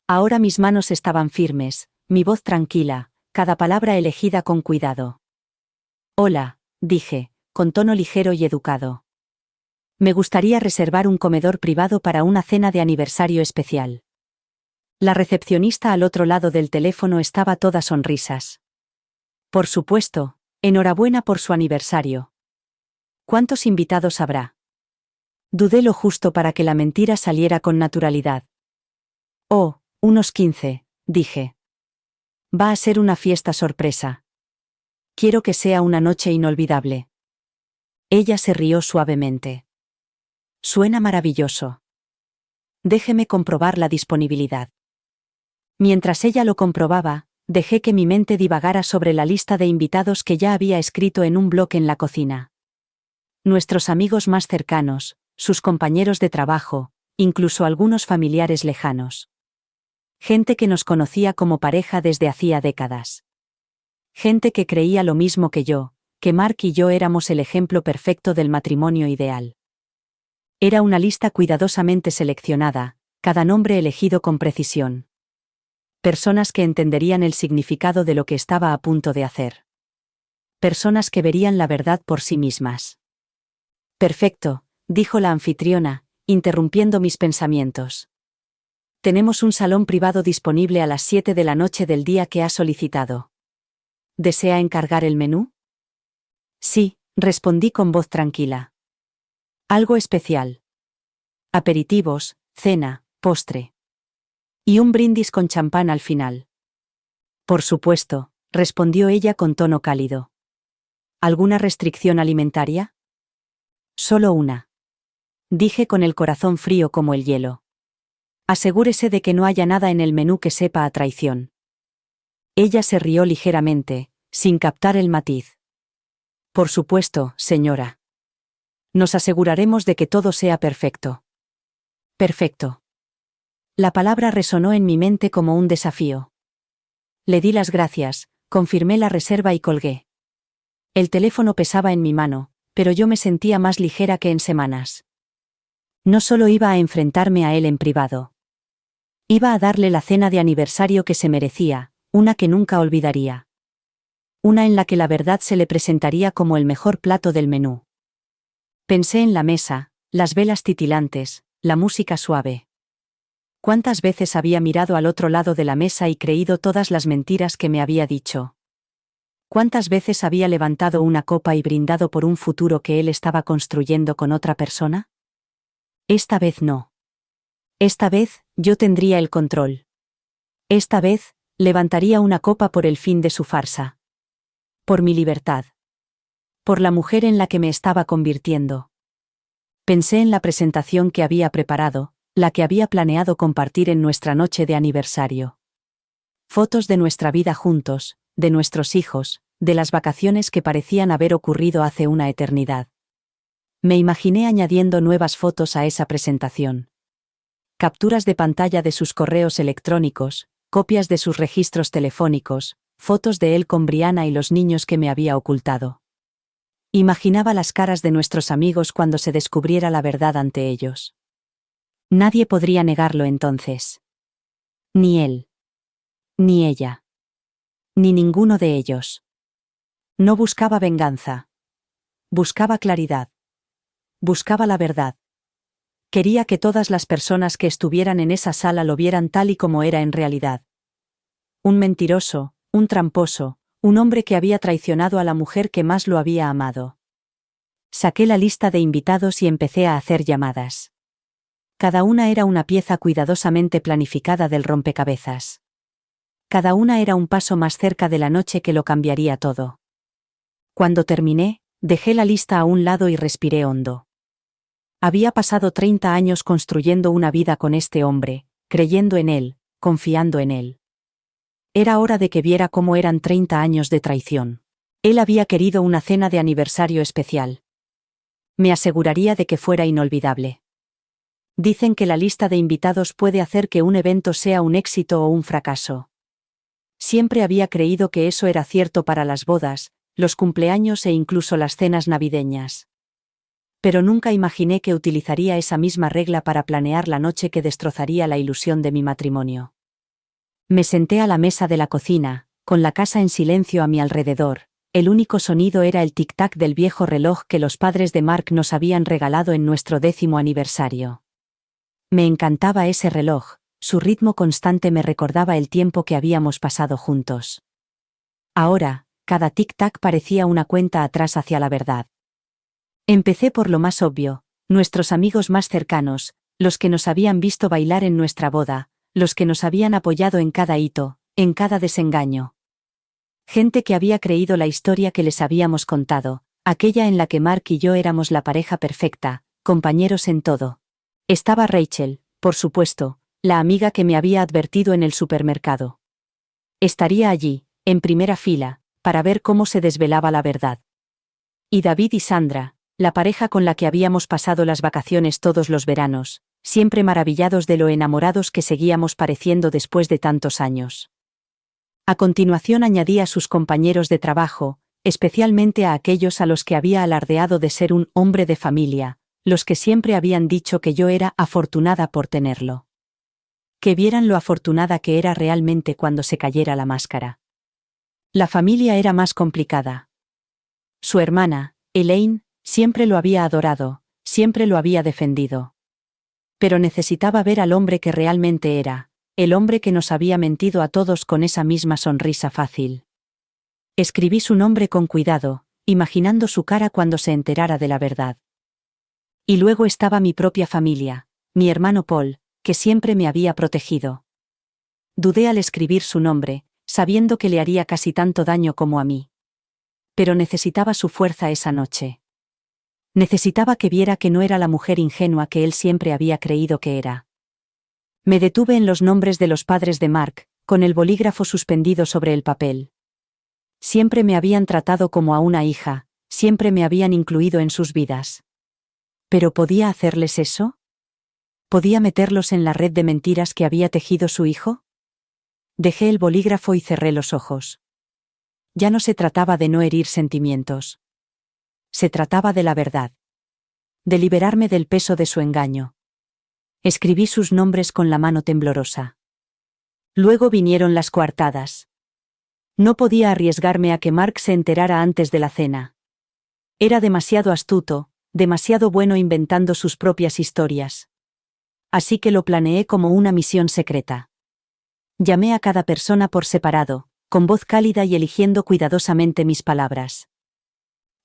Ahora mis manos estaban firmes, mi voz tranquila, cada palabra elegida con cuidado. «Hola», dije, con tono ligero y educado. «Me gustaría reservar un comedor privado para una cena de aniversario especial». La recepcionista al otro lado del teléfono estaba toda sonrisas. «Por supuesto, enhorabuena por su aniversario. ¿Cuántos invitados habrá?». Dudé lo justo para que la mentira saliera con naturalidad. «Oh, unos 15», dije. «Va a ser una fiesta sorpresa. Quiero que sea una noche inolvidable». Ella se rió suavemente. «Suena maravilloso. Déjeme comprobar la disponibilidad». Mientras ella lo comprobaba, dejé que mi mente divagara sobre la lista de invitados que ya había escrito en un bloc en la cocina. Nuestros amigos más cercanos, sus compañeros de trabajo, incluso algunos familiares lejanos. Gente que nos conocía como pareja desde hacía décadas. Gente que creía lo mismo que yo, que Mark y yo éramos el ejemplo perfecto del matrimonio ideal. Era una lista cuidadosamente seleccionada, cada nombre elegido con precisión. Personas que entenderían el significado de lo que estaba a punto de hacer. Personas que verían la verdad por sí mismas. Perfecto, dijo la anfitriona, interrumpiendo mis pensamientos. Tenemos un salón privado disponible a las 7 de la noche del día que ha solicitado. ¿Desea encargar el menú? Sí, respondí con voz tranquila. Algo especial. Aperitivos, cena, postre. Y un brindis con champán al final. Por supuesto, respondió ella con tono cálido. ¿Alguna restricción alimentaria? Solo una. Dije con el corazón frío como el hielo. Asegúrese de que no haya nada en el menú que sepa a traición. Ella se rió ligeramente, sin captar el matiz. Por supuesto, señora. Nos aseguraremos de que todo sea perfecto. Perfecto. La palabra resonó en mi mente como un desafío. Le di las gracias, confirmé la reserva y colgué. El teléfono pesaba en mi mano, pero yo me sentía más ligera que en semanas. No solo iba a enfrentarme a él en privado. Iba a darle la cena de aniversario que se merecía, una que nunca olvidaría. Una en la que la verdad se le presentaría como el mejor plato del menú. Pensé en la mesa, las velas titilantes, la música suave. ¿Cuántas veces había mirado al otro lado de la mesa y creído todas las mentiras que me había dicho? ¿Cuántas veces había levantado una copa y brindado por un futuro que él estaba construyendo con otra persona? Esta vez no. Esta vez, yo tendría el control. Esta vez, levantaría una copa por el fin de su farsa. Por mi libertad. Por la mujer en la que me estaba convirtiendo. Pensé en la presentación que había preparado, la que había planeado compartir en nuestra noche de aniversario. Fotos de nuestra vida juntos, de nuestros hijos, de las vacaciones que parecían haber ocurrido hace una eternidad. Me imaginé añadiendo nuevas fotos a esa presentación. Capturas de pantalla de sus correos electrónicos, copias de sus registros telefónicos, fotos de él con Brianna y los niños que me había ocultado. Imaginaba las caras de nuestros amigos cuando se descubriera la verdad ante ellos. Nadie podría negarlo entonces. Ni él. Ni ella. Ni ninguno de ellos. No buscaba venganza. Buscaba claridad. Buscaba la verdad. Quería que todas las personas que estuvieran en esa sala lo vieran tal y como era en realidad. Un mentiroso, un tramposo, un hombre que había traicionado a la mujer que más lo había amado. Saqué la lista de invitados y empecé a hacer llamadas. Cada una era una pieza cuidadosamente planificada del rompecabezas. Cada una era un paso más cerca de la noche que lo cambiaría todo. Cuando terminé, dejé la lista a un lado y respiré hondo. Había pasado 30 años construyendo una vida con este hombre, creyendo en él, confiando en él. Era hora de que viera cómo eran 30 años de traición. Él había querido una cena de aniversario especial. Me aseguraría de que fuera inolvidable. Dicen que la lista de invitados puede hacer que un evento sea un éxito o un fracaso. Siempre había creído que eso era cierto para las bodas, los cumpleaños e incluso las cenas navideñas. Pero nunca imaginé que utilizaría esa misma regla para planear la noche que destrozaría la ilusión de mi matrimonio. Me senté a la mesa de la cocina, con la casa en silencio a mi alrededor. El único sonido era el tic-tac del viejo reloj que los padres de Mark nos habían regalado en nuestro 10º aniversario. Me encantaba ese reloj, su ritmo constante me recordaba el tiempo que habíamos pasado juntos. Ahora, cada tic-tac parecía una cuenta atrás hacia la verdad. Empecé por lo más obvio, nuestros amigos más cercanos, los que nos habían visto bailar en nuestra boda, los que nos habían apoyado en cada hito, en cada desengaño. Gente que había creído la historia que les habíamos contado, aquella en la que Mark y yo éramos la pareja perfecta, compañeros en todo. Estaba Rachel, por supuesto, la amiga que me había advertido en el supermercado. Estaría allí, en primera fila, para ver cómo se desvelaba la verdad. Y David y Sandra, la pareja con la que habíamos pasado las vacaciones todos los veranos, siempre maravillados de lo enamorados que seguíamos pareciendo después de tantos años. A continuación añadí a sus compañeros de trabajo, especialmente a aquellos a los que había alardeado de ser un hombre de familia, los que siempre habían dicho que yo era afortunada por tenerlo. Que vieran lo afortunada que era realmente cuando se cayera la máscara. La familia era más complicada. Su hermana, Elaine, siempre lo había adorado, siempre lo había defendido. Pero necesitaba ver al hombre que realmente era, el hombre que nos había mentido a todos con esa misma sonrisa fácil. Escribí su nombre con cuidado, imaginando su cara cuando se enterara de la verdad. Y luego estaba mi propia familia, mi hermano Paul, que siempre me había protegido. Dudé al escribir su nombre, sabiendo que le haría casi tanto daño como a mí. Pero necesitaba su fuerza esa noche. Necesitaba que viera que no era la mujer ingenua que él siempre había creído que era. Me detuve en los nombres de los padres de Mark, con el bolígrafo suspendido sobre el papel. Siempre me habían tratado como a una hija, siempre me habían incluido en sus vidas. ¿Pero podía hacerles eso? ¿Podía meterlos en la red de mentiras que había tejido su hijo? Dejé el bolígrafo y cerré los ojos. Ya no se trataba de no herir sentimientos. Se trataba de la verdad. De liberarme del peso de su engaño. Escribí sus nombres con la mano temblorosa. Luego vinieron las coartadas. No podía arriesgarme a que Mark se enterara antes de la cena. Era demasiado astuto, demasiado bueno inventando sus propias historias. Así que lo planeé como una misión secreta. Llamé a cada persona por separado, con voz cálida y eligiendo cuidadosamente mis palabras.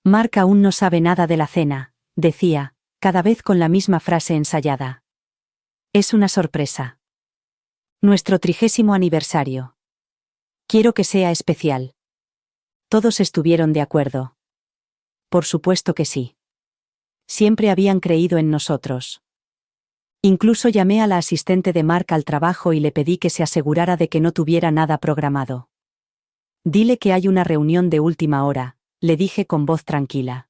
Mark aún no sabe nada de la cena, decía, cada vez con la misma frase ensayada. Es una sorpresa. Nuestro 30º aniversario. Quiero que sea especial. Todos estuvieron de acuerdo. Por supuesto que sí. Siempre habían creído en nosotros. Incluso llamé a la asistente de Mark al trabajo y le pedí que se asegurara de que no tuviera nada programado. Dile que hay una reunión de última hora, le dije con voz tranquila.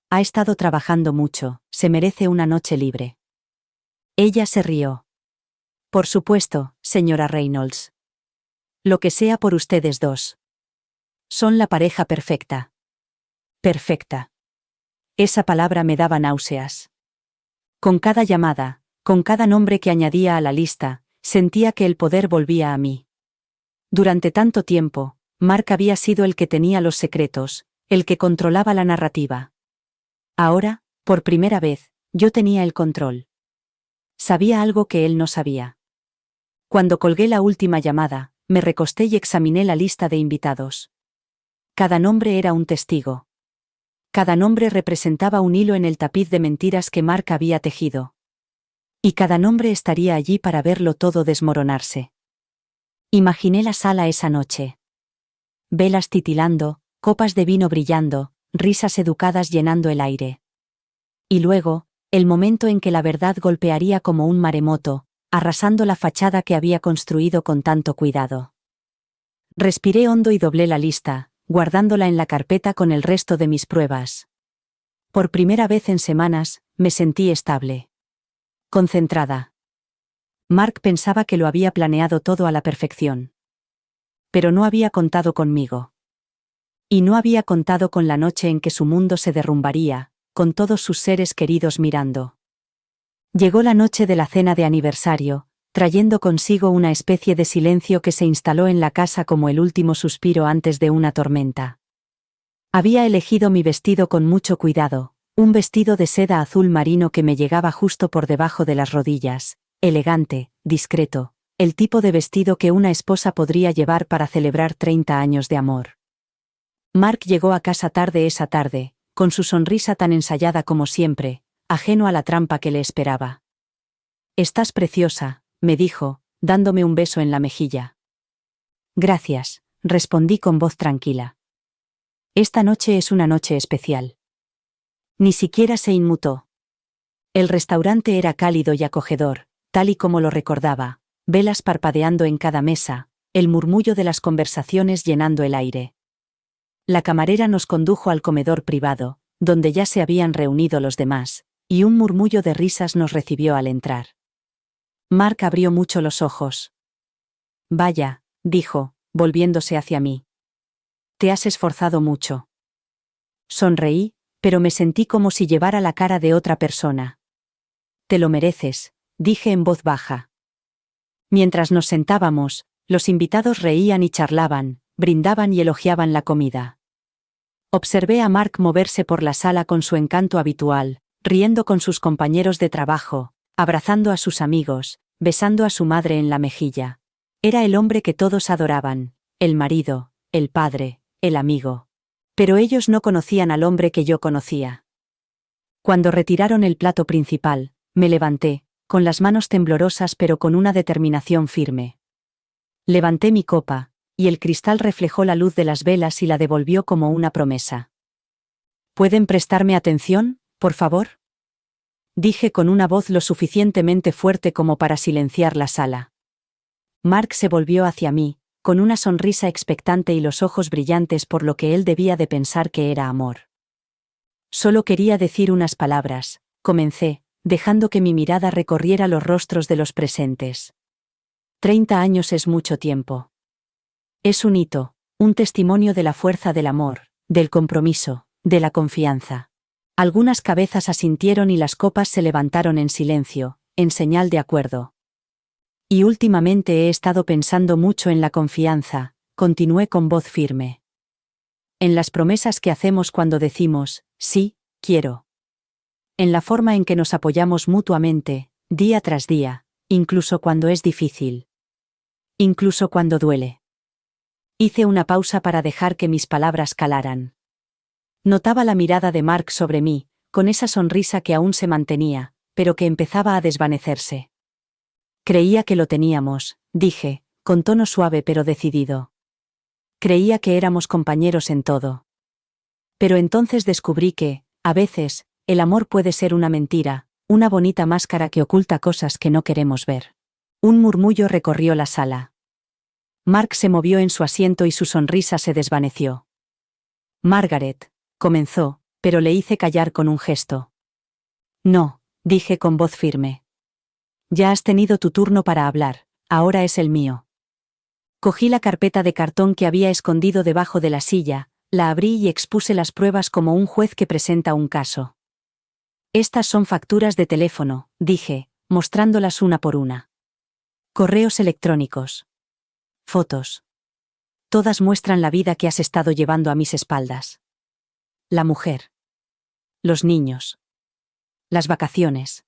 Ha estado trabajando mucho, se merece una noche libre. Ella se rió. Por supuesto, señora Reynolds. Lo que sea por ustedes dos. Son la pareja perfecta. Perfecta. Esa palabra me daba náuseas. Con cada llamada, con cada nombre que añadía a la lista, sentía que el poder volvía a mí. Durante tanto tiempo, Mark había sido el que tenía los secretos, el que controlaba la narrativa. Ahora, por primera vez, yo tenía el control. Sabía algo que él no sabía. Cuando colgué la última llamada, me recosté y examiné la lista de invitados. Cada nombre era un testigo. Cada nombre representaba un hilo en el tapiz de mentiras que Mark había tejido. Y cada nombre estaría allí para verlo todo desmoronarse. Imaginé la sala esa noche. Velas titilando, copas de vino brillando, risas educadas llenando el aire. Y luego, el momento en que la verdad golpearía como un maremoto, arrasando la fachada que había construido con tanto cuidado. Respiré hondo y doblé la lista, guardándola en la carpeta con el resto de mis pruebas. Por primera vez en semanas, me sentí estable. Concentrada. Mark pensaba que lo había planeado todo a la perfección. Pero no había contado conmigo. Y no había contado con la noche en que su mundo se derrumbaría, con todos sus seres queridos mirando. Llegó la noche de la cena de aniversario, trayendo consigo una especie de silencio que se instaló en la casa como el último suspiro antes de una tormenta. Había elegido mi vestido con mucho cuidado, un vestido de seda azul marino que me llegaba justo por debajo de las rodillas, elegante, discreto, el tipo de vestido que una esposa podría llevar para celebrar 30 años de amor. Mark llegó a casa tarde esa tarde, con su sonrisa tan ensayada como siempre, ajeno a la trampa que le esperaba. «Estás preciosa», me dijo, dándome un beso en la mejilla. «Gracias», respondí con voz tranquila. «Esta noche es una noche especial». Ni siquiera se inmutó. El restaurante era cálido y acogedor, tal y como lo recordaba, velas parpadeando en cada mesa, el murmullo de las conversaciones llenando el aire. La camarera nos condujo al comedor privado, donde ya se habían reunido los demás, y un murmullo de risas nos recibió al entrar. Mark abrió mucho los ojos. Vaya, dijo, volviéndose hacia mí. Te has esforzado mucho. Sonreí, pero me sentí como si llevara la cara de otra persona. Te lo mereces, dije en voz baja. Mientras nos sentábamos, los invitados reían y charlaban, brindaban y elogiaban la comida. Observé a Mark moverse por la sala con su encanto habitual, riendo con sus compañeros de trabajo, abrazando a sus amigos, besando a su madre en la mejilla. Era el hombre que todos adoraban, el marido, el padre, el amigo. Pero ellos no conocían al hombre que yo conocía. Cuando retiraron el plato principal, me levanté, con las manos temblorosas pero con una determinación firme. Levanté mi copa, y el cristal reflejó la luz de las velas y la devolvió como una promesa. ¿Pueden prestarme atención, por favor? Dije con una voz lo suficientemente fuerte como para silenciar la sala. Mark se volvió hacia mí, con una sonrisa expectante y los ojos brillantes por lo que él debía de pensar que era amor. Solo quería decir unas palabras, comencé, dejando que mi mirada recorriera los rostros de los presentes. 30 años es mucho tiempo. Es un hito, un testimonio de la fuerza del amor, del compromiso, de la confianza. Algunas cabezas asintieron y las copas se levantaron en silencio, en señal de acuerdo. Y últimamente he estado pensando mucho en la confianza, continué con voz firme. En las promesas que hacemos cuando decimos, sí, quiero. En la forma en que nos apoyamos mutuamente, día tras día, incluso cuando es difícil. Incluso cuando duele. Hice una pausa para dejar que mis palabras calaran. Notaba la mirada de Mark sobre mí, con esa sonrisa que aún se mantenía, pero que empezaba a desvanecerse. Creía que lo teníamos, dije, con tono suave pero decidido. Creía que éramos compañeros en todo. Pero entonces descubrí que, a veces, el amor puede ser una mentira, una bonita máscara que oculta cosas que no queremos ver. Un murmullo recorrió la sala. Mark se movió en su asiento y su sonrisa se desvaneció. Margaret, comenzó, pero le hice callar con un gesto. No, dije con voz firme. Ya has tenido tu turno para hablar, ahora es el mío. Cogí la carpeta de cartón que había escondido debajo de la silla, la abrí y expuse las pruebas como un juez que presenta un caso. Estas son facturas de teléfono, dije, mostrándolas una por una. Correos electrónicos. Fotos. Todas muestran la vida que has estado llevando a mis espaldas. La mujer. Los niños. Las vacaciones.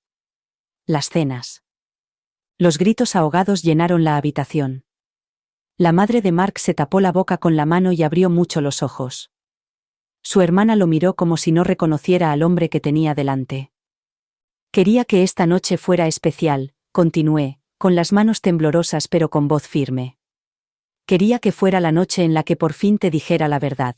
Las cenas. Los gritos ahogados llenaron la habitación. La madre de Mark se tapó la boca con la mano y abrió mucho los ojos. Su hermana lo miró como si no reconociera al hombre que tenía delante. Quería que esta noche fuera especial, continué, con las manos temblorosas pero con voz firme. Quería que fuera la noche en la que por fin te dijera la verdad.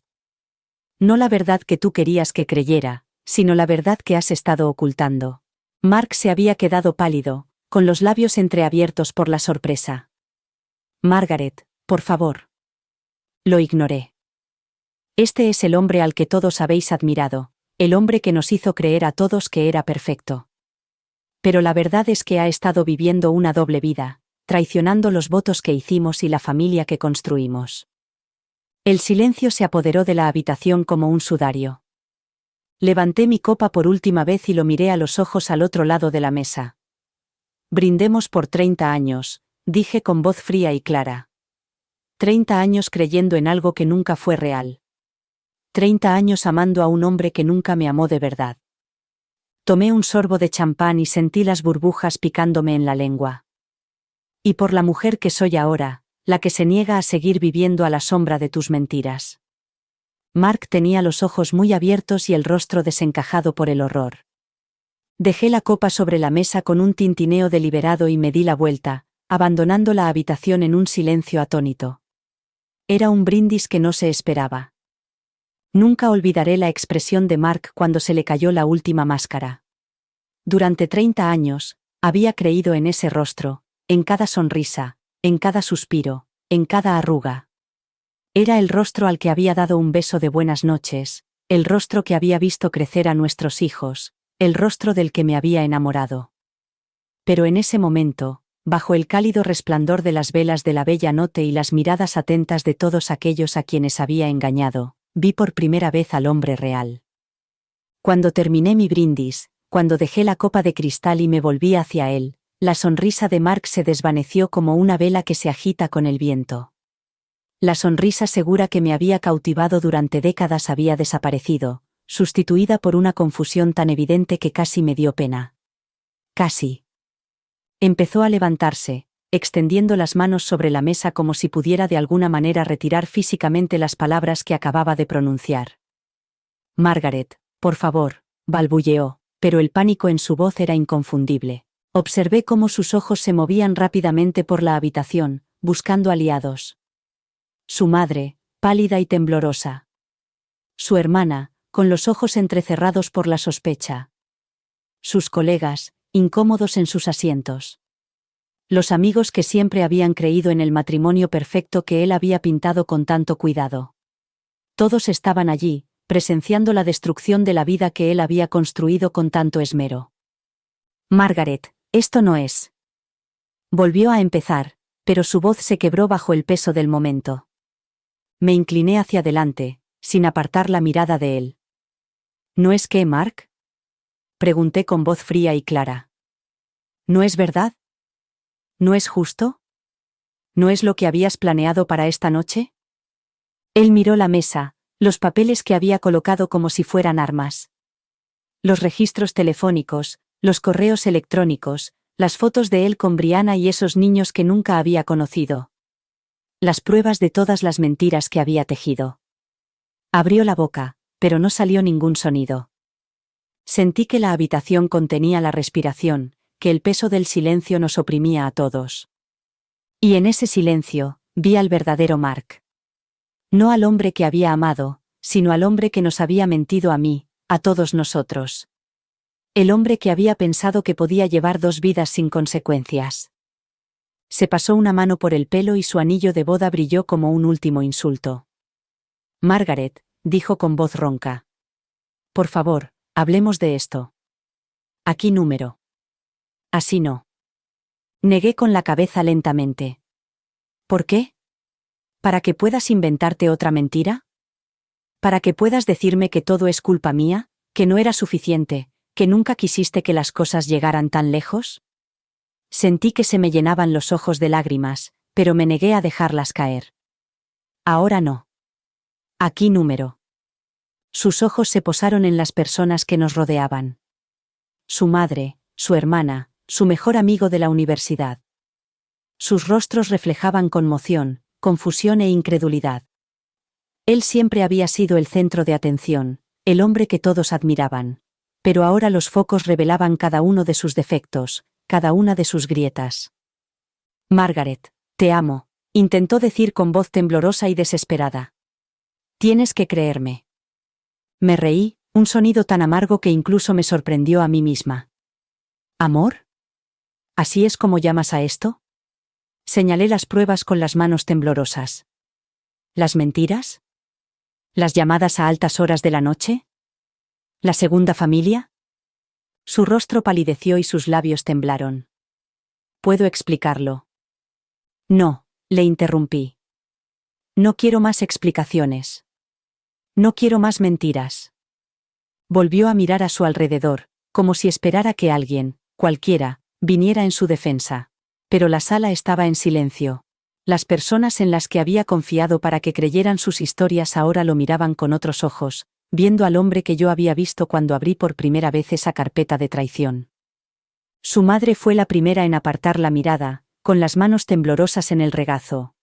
No la verdad que tú querías que creyera, sino la verdad que has estado ocultando. Mark se había quedado pálido, con los labios entreabiertos por la sorpresa. Margaret, por favor. Lo ignoré. Este es el hombre al que todos habéis admirado, el hombre que nos hizo creer a todos que era perfecto. Pero la verdad es que ha estado viviendo una doble vida, traicionando los votos que hicimos y la familia que construimos. El silencio se apoderó de la habitación como un sudario. Levanté mi copa por última vez y lo miré a los ojos al otro lado de la mesa. Brindemos por 30 años, dije con voz fría y clara. 30 años creyendo en algo que nunca fue real. 30 años amando a un hombre que nunca me amó de verdad. Tomé un sorbo de champán y sentí las burbujas picándome en la lengua. Y por la mujer que soy ahora, la que se niega a seguir viviendo a la sombra de tus mentiras. Mark tenía los ojos muy abiertos y el rostro desencajado por el horror. Dejé la copa sobre la mesa con un tintineo deliberado y me di la vuelta, abandonando la habitación en un silencio atónito. Era un brindis que no se esperaba. Nunca olvidaré la expresión de Mark cuando se le cayó la última máscara. Durante 30 años, Había creído en ese rostro, en cada sonrisa, en cada suspiro, en cada arruga. Era el rostro al que había dado un beso de buenas noches, el rostro que había visto crecer a nuestros hijos, el rostro del que me había enamorado. Pero en ese momento, bajo el cálido resplandor de las velas de la bella noche y las miradas atentas de todos aquellos a quienes había engañado, vi por primera vez al hombre real. Cuando terminé mi brindis, cuando dejé la copa de cristal y me volví hacia él, la sonrisa de Mark se desvaneció como una vela que se agita con el viento. La sonrisa segura que me había cautivado durante décadas había desaparecido, sustituida por una confusión tan evidente que casi me dio pena. Casi. Empezó a levantarse, extendiendo las manos sobre la mesa como si pudiera de alguna manera retirar físicamente las palabras que acababa de pronunciar. Margaret, por favor, balbuceó, pero el pánico en su voz era inconfundible. Observé cómo sus ojos se movían rápidamente por la habitación, buscando aliados. Su madre, pálida y temblorosa. Su hermana, con los ojos entrecerrados por la sospecha. Sus colegas, incómodos en sus asientos. Los amigos que siempre habían creído en el matrimonio perfecto que él había pintado con tanto cuidado. Todos estaban allí, presenciando la destrucción de la vida que él había construido con tanto esmero. Margaret, esto no es. Volvió a empezar, pero su voz se quebró bajo el peso del momento. Me incliné hacia adelante, sin apartar la mirada de él. ¿No es que, Mark? Pregunté con voz fría y clara. ¿No es verdad? ¿No es justo? ¿No es lo que habías planeado para esta noche? Él miró la mesa, los papeles que había colocado como si fueran armas. Los registros telefónicos, los correos electrónicos, las fotos de él con Brianna y esos niños que nunca había conocido. Las pruebas de todas las mentiras que había tejido. Abrió la boca, pero no salió ningún sonido. Sentí que la habitación contenía la respiración, que el peso del silencio nos oprimía a todos. Y en ese silencio, vi al verdadero Mark. No al hombre que había amado, sino al hombre que nos había mentido a mí, a todos nosotros. El hombre que había pensado que podía llevar 2 vidas sin consecuencias. Se pasó una mano por el pelo y su anillo de boda brilló como un último insulto. Margaret, dijo con voz ronca. Por favor, hablemos de esto. Aquí número. Así no. Negué con la cabeza lentamente. ¿Por qué? ¿Para que puedas inventarte otra mentira? ¿Para que puedas decirme que todo es culpa mía, que no era suficiente, que nunca quisiste que las cosas llegaran tan lejos? Sentí que se me llenaban los ojos de lágrimas, pero me negué a dejarlas caer. Ahora no. Aquí número. Sus ojos se posaron en las personas que nos rodeaban. Su madre, su hermana, su mejor amigo de la universidad. Sus rostros reflejaban conmoción, confusión e incredulidad. Él siempre había sido el centro de atención, el hombre que todos admiraban. Pero ahora los focos revelaban cada uno de sus defectos, cada una de sus grietas. Margaret, te amo, intentó decir con voz temblorosa y desesperada. Tienes que creerme. Me reí, un sonido tan amargo que incluso me sorprendió a mí misma. ¿Amor? ¿Así es como llamas a esto? Señalé las pruebas con las manos temblorosas. ¿Las mentiras? ¿Las llamadas a altas horas de la noche? ¿La segunda familia? Su rostro palideció y sus labios temblaron. ¿Puedo explicarlo? No, le interrumpí. No quiero más explicaciones. No quiero más mentiras. Volvió a mirar a su alrededor, como si esperara que alguien, cualquiera, viniera en su defensa. Pero la sala estaba en silencio. Las personas en las que había confiado para que creyeran sus historias ahora lo miraban con otros ojos, viendo al hombre que yo había visto cuando abrí por primera vez esa carpeta de traición. Su madre fue la primera en apartar la mirada, con las manos temblorosas en el regazo.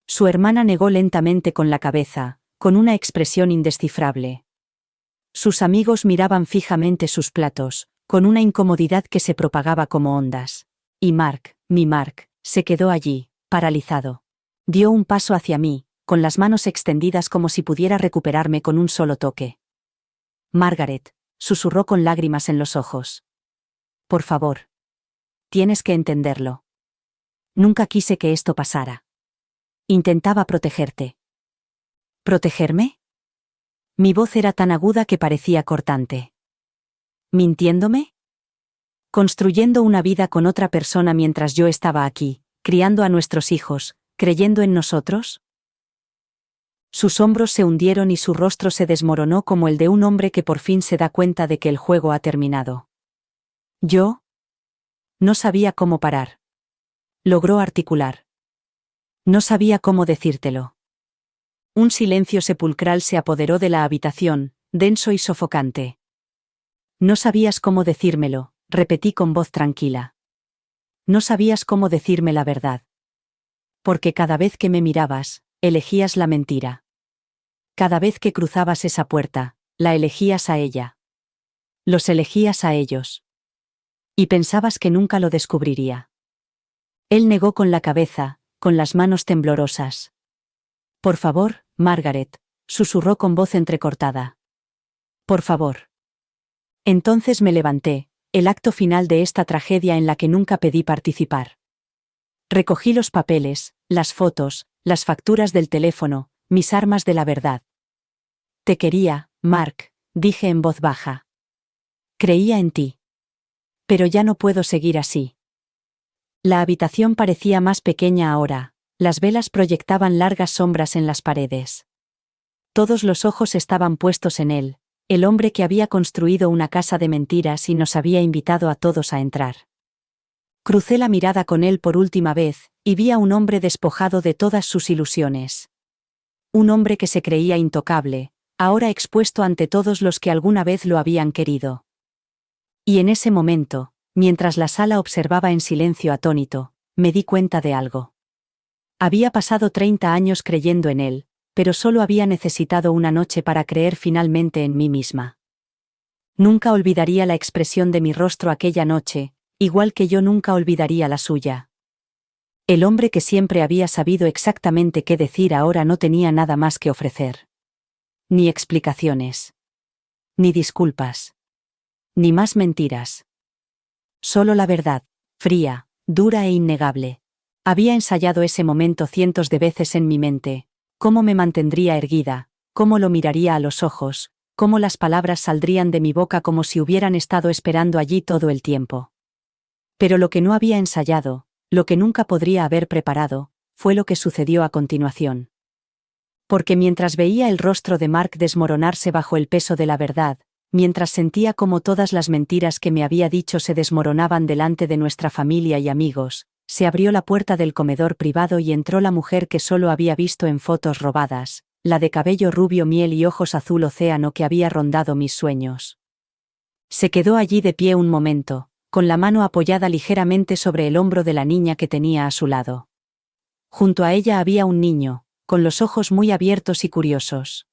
Su hermana negó lentamente con la cabeza, con una expresión indescifrable. Sus amigos miraban fijamente sus platos, con una incomodidad que se propagaba como ondas. Y Mark, mi Mark, se quedó allí, paralizado. Dio un paso hacia mí, con las manos extendidas como si pudiera recuperarme con un solo toque. Margaret, susurró con lágrimas en los ojos. Por favor. tienes que entenderlo. Nunca quise que esto pasara. Intentaba protegerte. ¿Protegerme? Mi voz era tan aguda que parecía cortante. ¿Mintiéndome? Construyendo una vida con otra persona mientras yo estaba aquí, criando a nuestros hijos, creyendo en nosotros. Sus hombros se hundieron y su rostro se desmoronó como el de un hombre que por fin se da cuenta de que el juego ha terminado. Yo no sabía cómo parar. Logró articular. No sabía cómo decírtelo. Un silencio sepulcral se apoderó de la habitación, denso y sofocante. No sabías cómo decírmelo, repetí con voz tranquila. No sabías cómo decirme la verdad. Porque cada vez que me mirabas, elegías la mentira. Cada vez que cruzabas esa puerta, la elegías a ella. Los elegías a ellos. Y pensabas que nunca lo descubriría. Él negó con la cabeza, con las manos temblorosas. Por favor, Margaret, susurró con voz entrecortada. Por favor. Entonces me levanté, el acto final de esta tragedia en la que nunca pedí participar. Recogí los papeles, las fotos, las facturas del teléfono, mis armas de la verdad. Te quería, Mark, dije en voz baja. Creía en ti. Pero ya no puedo seguir así. La habitación parecía más pequeña ahora, las velas proyectaban largas sombras en las paredes. Todos los ojos estaban puestos en él, el hombre que había construido una casa de mentiras y nos había invitado a todos a entrar. Crucé la mirada con él por última vez, y vi a un hombre despojado de todas sus ilusiones. Un hombre que se creía intocable, ahora expuesto ante todos los que alguna vez lo habían querido. Y en ese momento, mientras la sala observaba en silencio atónito, me di cuenta de algo. Había pasado 30 años creyendo en él, pero solo había necesitado una noche para creer finalmente en mí misma. Nunca olvidaría la expresión de mi rostro aquella noche, igual que yo nunca olvidaría la suya. El hombre que siempre había sabido exactamente qué decir ahora no tenía nada más que ofrecer. Ni explicaciones. Ni disculpas. Ni más mentiras. Solo la verdad, fría, dura e innegable. Había ensayado ese momento cientos de veces en mi mente, cómo me mantendría erguida, cómo lo miraría a los ojos, cómo las palabras saldrían de mi boca como si hubieran estado esperando allí todo el tiempo. Pero lo que no había ensayado, lo que nunca podría haber preparado, fue lo que sucedió a continuación. Porque mientras veía el rostro de Mark desmoronarse bajo el peso de la verdad, mientras sentía cómo todas las mentiras que me había dicho se desmoronaban delante de nuestra familia y amigos, se abrió la puerta del comedor privado y entró la mujer que solo había visto en fotos robadas, la de cabello rubio miel y ojos azul océano que había rondado mis sueños. Se quedó allí de pie un momento, con la mano apoyada ligeramente sobre el hombro de la niña que tenía a su lado. Junto a ella había un niño, con los ojos muy abiertos y curiosos.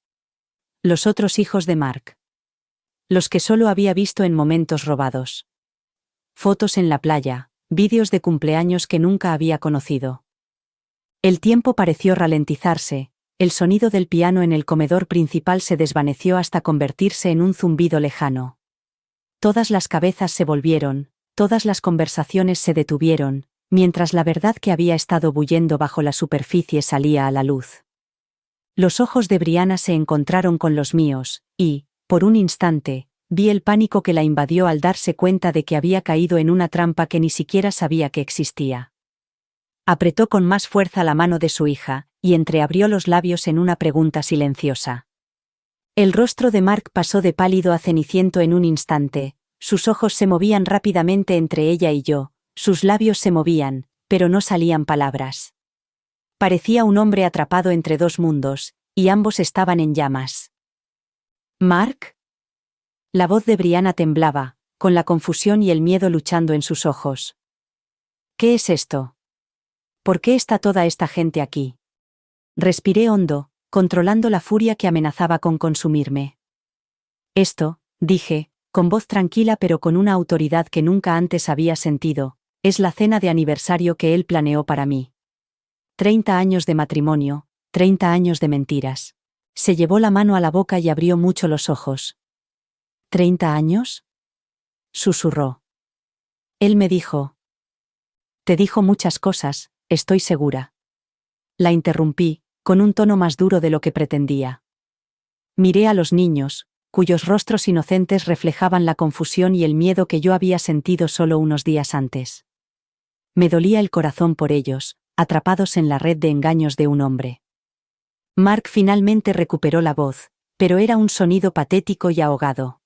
Los otros hijos de Mark. Los que solo había visto en momentos robados. Fotos en la playa, vídeos de cumpleaños que nunca había conocido. El tiempo pareció ralentizarse, el sonido del piano en el comedor principal se desvaneció hasta convertirse en un zumbido lejano. Todas las cabezas se volvieron, todas las conversaciones se detuvieron, mientras la verdad que había estado bullendo bajo la superficie salía a la luz. Los ojos de Brianna se encontraron con los míos, y, por un instante, vi el pánico que la invadió al darse cuenta de que había caído en una trampa que ni siquiera sabía que existía. Apretó con más fuerza la mano de su hija, y entreabrió los labios en una pregunta silenciosa. El rostro de Mark pasó de pálido a ceniciento en un instante, sus ojos se movían rápidamente entre ella y yo, sus labios se movían, pero no salían palabras. Parecía un hombre atrapado entre dos mundos, y ambos estaban en llamas. ¿Mark? La voz de Brianna temblaba, con la confusión y el miedo luchando en sus ojos. ¿Qué es esto? ¿Por qué está toda esta gente aquí? Respiré hondo, controlando la furia que amenazaba con consumirme. Esto, dije, con voz tranquila pero con una autoridad que nunca antes había sentido, es la cena de aniversario que él planeó para mí. 30 años de matrimonio, 30 años de mentiras. Se llevó la mano a la boca y abrió mucho los ojos. ¿30 años? Susurró. Él me dijo, Te dijo muchas cosas, estoy segura. La interrumpí, con un tono más duro de lo que pretendía. Miré a los niños, cuyos rostros inocentes reflejaban la confusión y el miedo que yo había sentido solo unos días antes. Me dolía el corazón por ellos, atrapados en la red de engaños de un hombre. Mark finalmente recuperó la voz, pero era un sonido patético y ahogado.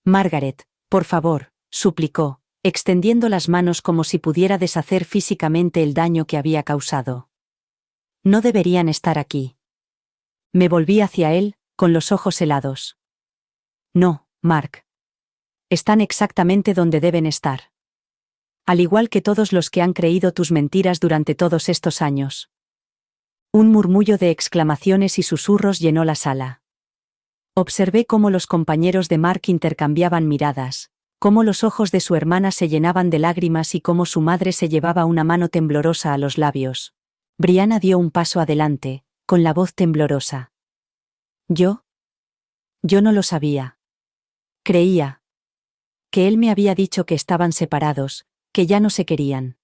Margaret, por favor, suplicó, extendiendo las manos como si pudiera deshacer físicamente el daño que había causado. No deberían estar aquí. Me volví hacia él, con los ojos helados. No, Mark. Están exactamente donde deben estar. Al igual que todos los que han creído tus mentiras durante todos estos años. Un murmullo de exclamaciones y susurros llenó la sala. Observé cómo los compañeros de Mark intercambiaban miradas, cómo los ojos de su hermana se llenaban de lágrimas y cómo su madre se llevaba una mano temblorosa a los labios. Brianna dio un paso adelante, con la voz temblorosa. ¿Yo? Yo no lo sabía. Creía que él me había dicho que estaban separados, que ya no se querían.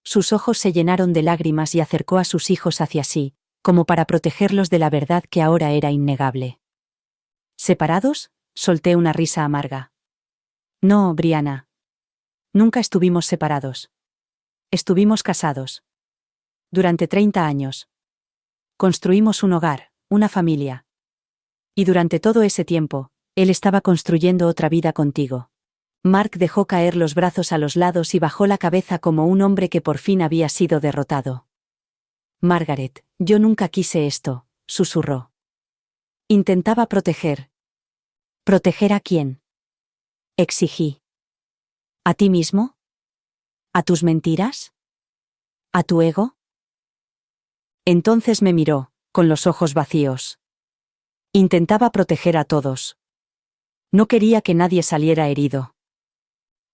Sus ojos se llenaron de lágrimas y acercó a sus hijos hacia sí, como para protegerlos de la verdad que ahora era innegable. ¿Separados? Solté una risa amarga. No, Brianna. Nunca estuvimos separados. Estuvimos casados. Durante 30 años. Construimos un hogar, una familia. Y durante todo ese tiempo, él estaba construyendo otra vida contigo. Mark dejó caer los brazos a los lados y bajó la cabeza como un hombre que por fin había sido derrotado. Margaret, yo nunca quise esto, susurró. Intentaba proteger. ¿Proteger a quién? Exigí. ¿A ti mismo? ¿A tus mentiras? ¿A tu ego? Entonces me miró, con los ojos vacíos. Intentaba proteger a todos. No quería que nadie saliera herido.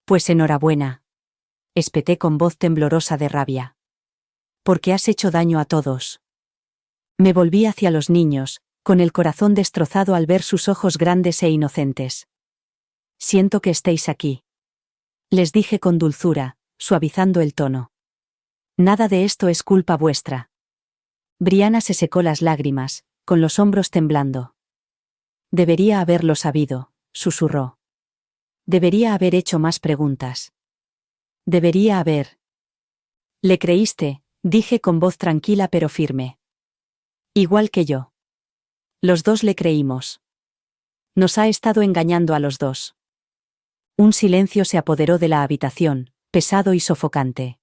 Pues enhorabuena. Espeté con voz temblorosa de rabia. Porque has hecho daño a todos. Me volví hacia los niños, con el corazón destrozado al ver sus ojos grandes e inocentes. Siento que estéis aquí. Les dije con dulzura, suavizando el tono. Nada de esto es culpa vuestra. Brianna se secó las lágrimas, con los hombros temblando. Debería haberlo sabido, susurró. Debería haber hecho más preguntas. Debería haber. Le creíste, dije con voz tranquila pero firme. Igual que yo. Los dos le creímos. Nos ha estado engañando a los dos. Un silencio se apoderó de la habitación, pesado y sofocante.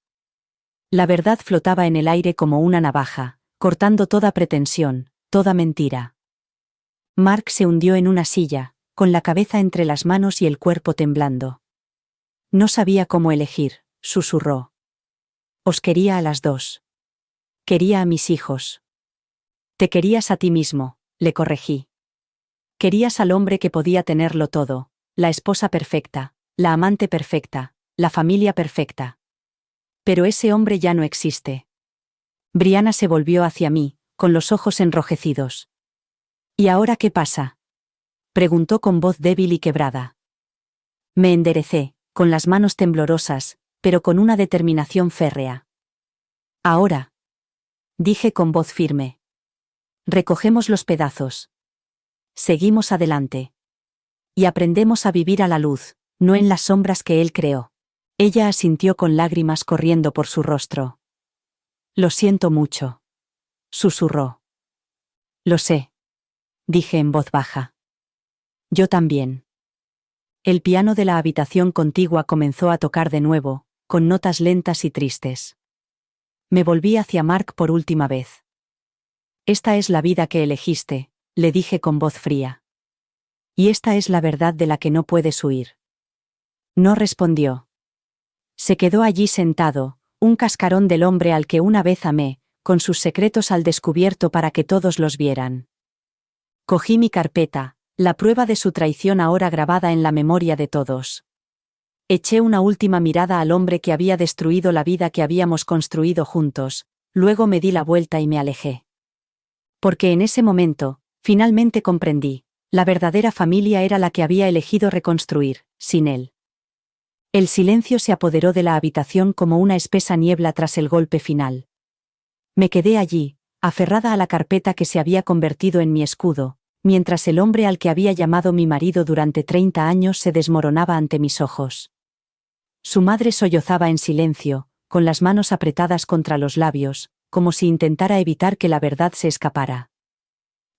La verdad flotaba en el aire como una navaja, cortando toda pretensión, toda mentira. Mark se hundió en una silla, con la cabeza entre las manos y el cuerpo temblando. No sabía cómo elegir, susurró. Os quería a las dos. Quería a mis hijos. Te querías a ti mismo, le corregí. Querías al hombre que podía tenerlo todo, la esposa perfecta, la amante perfecta, la familia perfecta. Pero ese hombre ya no existe. Brianna se volvió hacia mí, con los ojos enrojecidos. ¿Y ahora qué pasa? Preguntó con voz débil y quebrada. Me enderecé, con las manos temblorosas, pero con una determinación férrea. Ahora. Dije con voz firme. Recogemos los pedazos. Seguimos adelante. Y aprendemos a vivir a la luz, no en las sombras que él creó. Ella asintió con lágrimas corriendo por su rostro. Lo siento mucho. Susurró. Lo sé. Dije en voz baja. Yo también. El piano de la habitación contigua comenzó a tocar de nuevo, con notas lentas y tristes. Me volví hacia Mark por última vez. Esta es la vida que elegiste, le dije con voz fría. Y esta es la verdad de la que no puedes huir. No respondió. Se quedó allí sentado, un cascarón del hombre al que una vez amé, con sus secretos al descubierto para que todos los vieran. Cogí mi carpeta, la prueba de su traición ahora grabada en la memoria de todos. Eché una última mirada al hombre que había destruido la vida que habíamos construido juntos, luego me di la vuelta y me alejé. Porque en ese momento, finalmente comprendí, la verdadera familia era la que había elegido reconstruir, sin él. El silencio se apoderó de la habitación como una espesa niebla tras el golpe final. Me quedé allí, aferrada a la carpeta que se había convertido en mi escudo, mientras el hombre al que había llamado mi marido durante 30 años se desmoronaba ante mis ojos. Su madre sollozaba en silencio, con las manos apretadas contra los labios, como si intentara evitar que la verdad se escapara.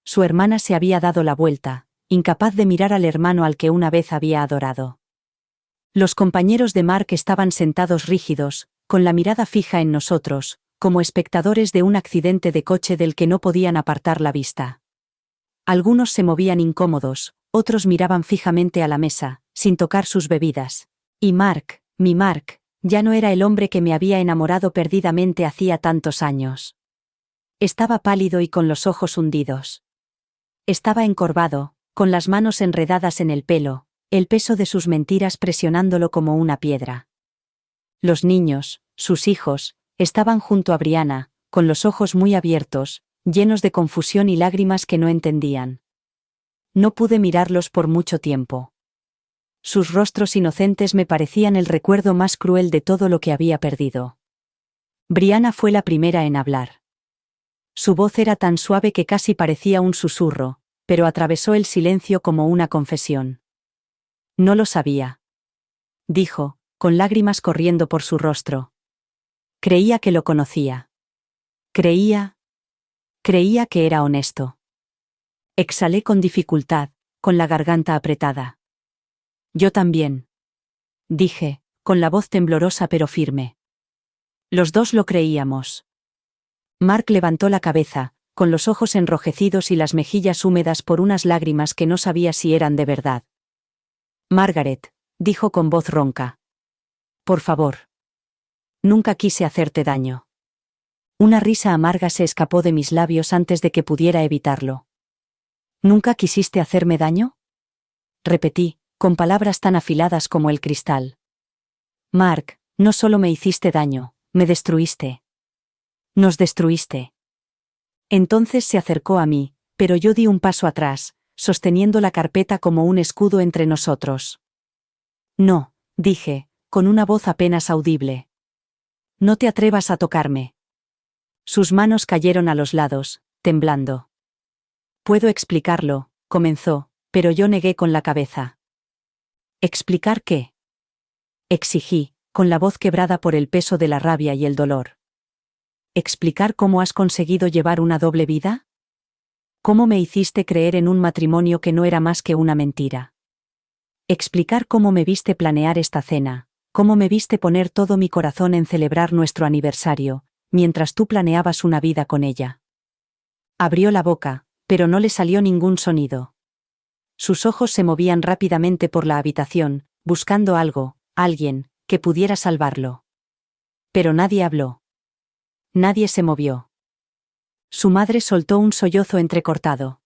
Su hermana se había dado la vuelta, incapaz de mirar al hermano al que una vez había adorado. Los compañeros de Mark estaban sentados rígidos, con la mirada fija en nosotros, como espectadores de un accidente de coche del que no podían apartar la vista. Algunos se movían incómodos, otros miraban fijamente a la mesa, sin tocar sus bebidas. Y Mark, mi Mark, ya no era el hombre que me había enamorado perdidamente hacía tantos años. Estaba pálido y con los ojos hundidos. Estaba encorvado, con las manos enredadas en el pelo, el peso de sus mentiras presionándolo como una piedra. Los niños, sus hijos, estaban junto a Brianna, con los ojos muy abiertos, llenos de confusión y lágrimas que no entendían. No pude mirarlos por mucho tiempo. Sus rostros inocentes me parecían el recuerdo más cruel de todo lo que había perdido. Brianna fue la primera en hablar. Su voz era tan suave que casi parecía un susurro, pero atravesó el silencio como una confesión. No lo sabía, dijo, con lágrimas corriendo por su rostro. Creía que lo conocía. Creía que era honesto. Exhalé con dificultad, con la garganta apretada. Yo también, dije, con la voz temblorosa pero firme. Los dos lo creíamos. Mark levantó la cabeza, con los ojos enrojecidos y las mejillas húmedas por unas lágrimas que no sabía si eran de verdad. Margaret, dijo con voz ronca. Por favor. Nunca quise hacerte daño. Una risa amarga se escapó de mis labios antes de que pudiera evitarlo. ¿Nunca quisiste hacerme daño? Repetí, con palabras tan afiladas como el cristal. Mark, no solo me hiciste daño, me destruiste. Nos destruiste. Entonces se acercó a mí, pero yo di un paso atrás, sosteniendo la carpeta como un escudo entre nosotros. No, dije, con una voz apenas audible. No te atrevas a tocarme. Sus manos cayeron a los lados, temblando. Puedo explicarlo, comenzó, pero yo negué con la cabeza. ¿Explicar qué? Exigí, con la voz quebrada por el peso de la rabia y el dolor. ¿Explicar cómo has conseguido llevar una doble vida? ¿Cómo me hiciste creer en un matrimonio que no era más que una mentira? Explicar cómo me viste planear esta cena, cómo me viste poner todo mi corazón en celebrar nuestro aniversario, mientras tú planeabas una vida con ella. Abrió la boca, pero no le salió ningún sonido. Sus ojos se movían rápidamente por la habitación, buscando algo, alguien, que pudiera salvarlo. Pero nadie habló. Nadie se movió. Su madre soltó un sollozo entrecortado.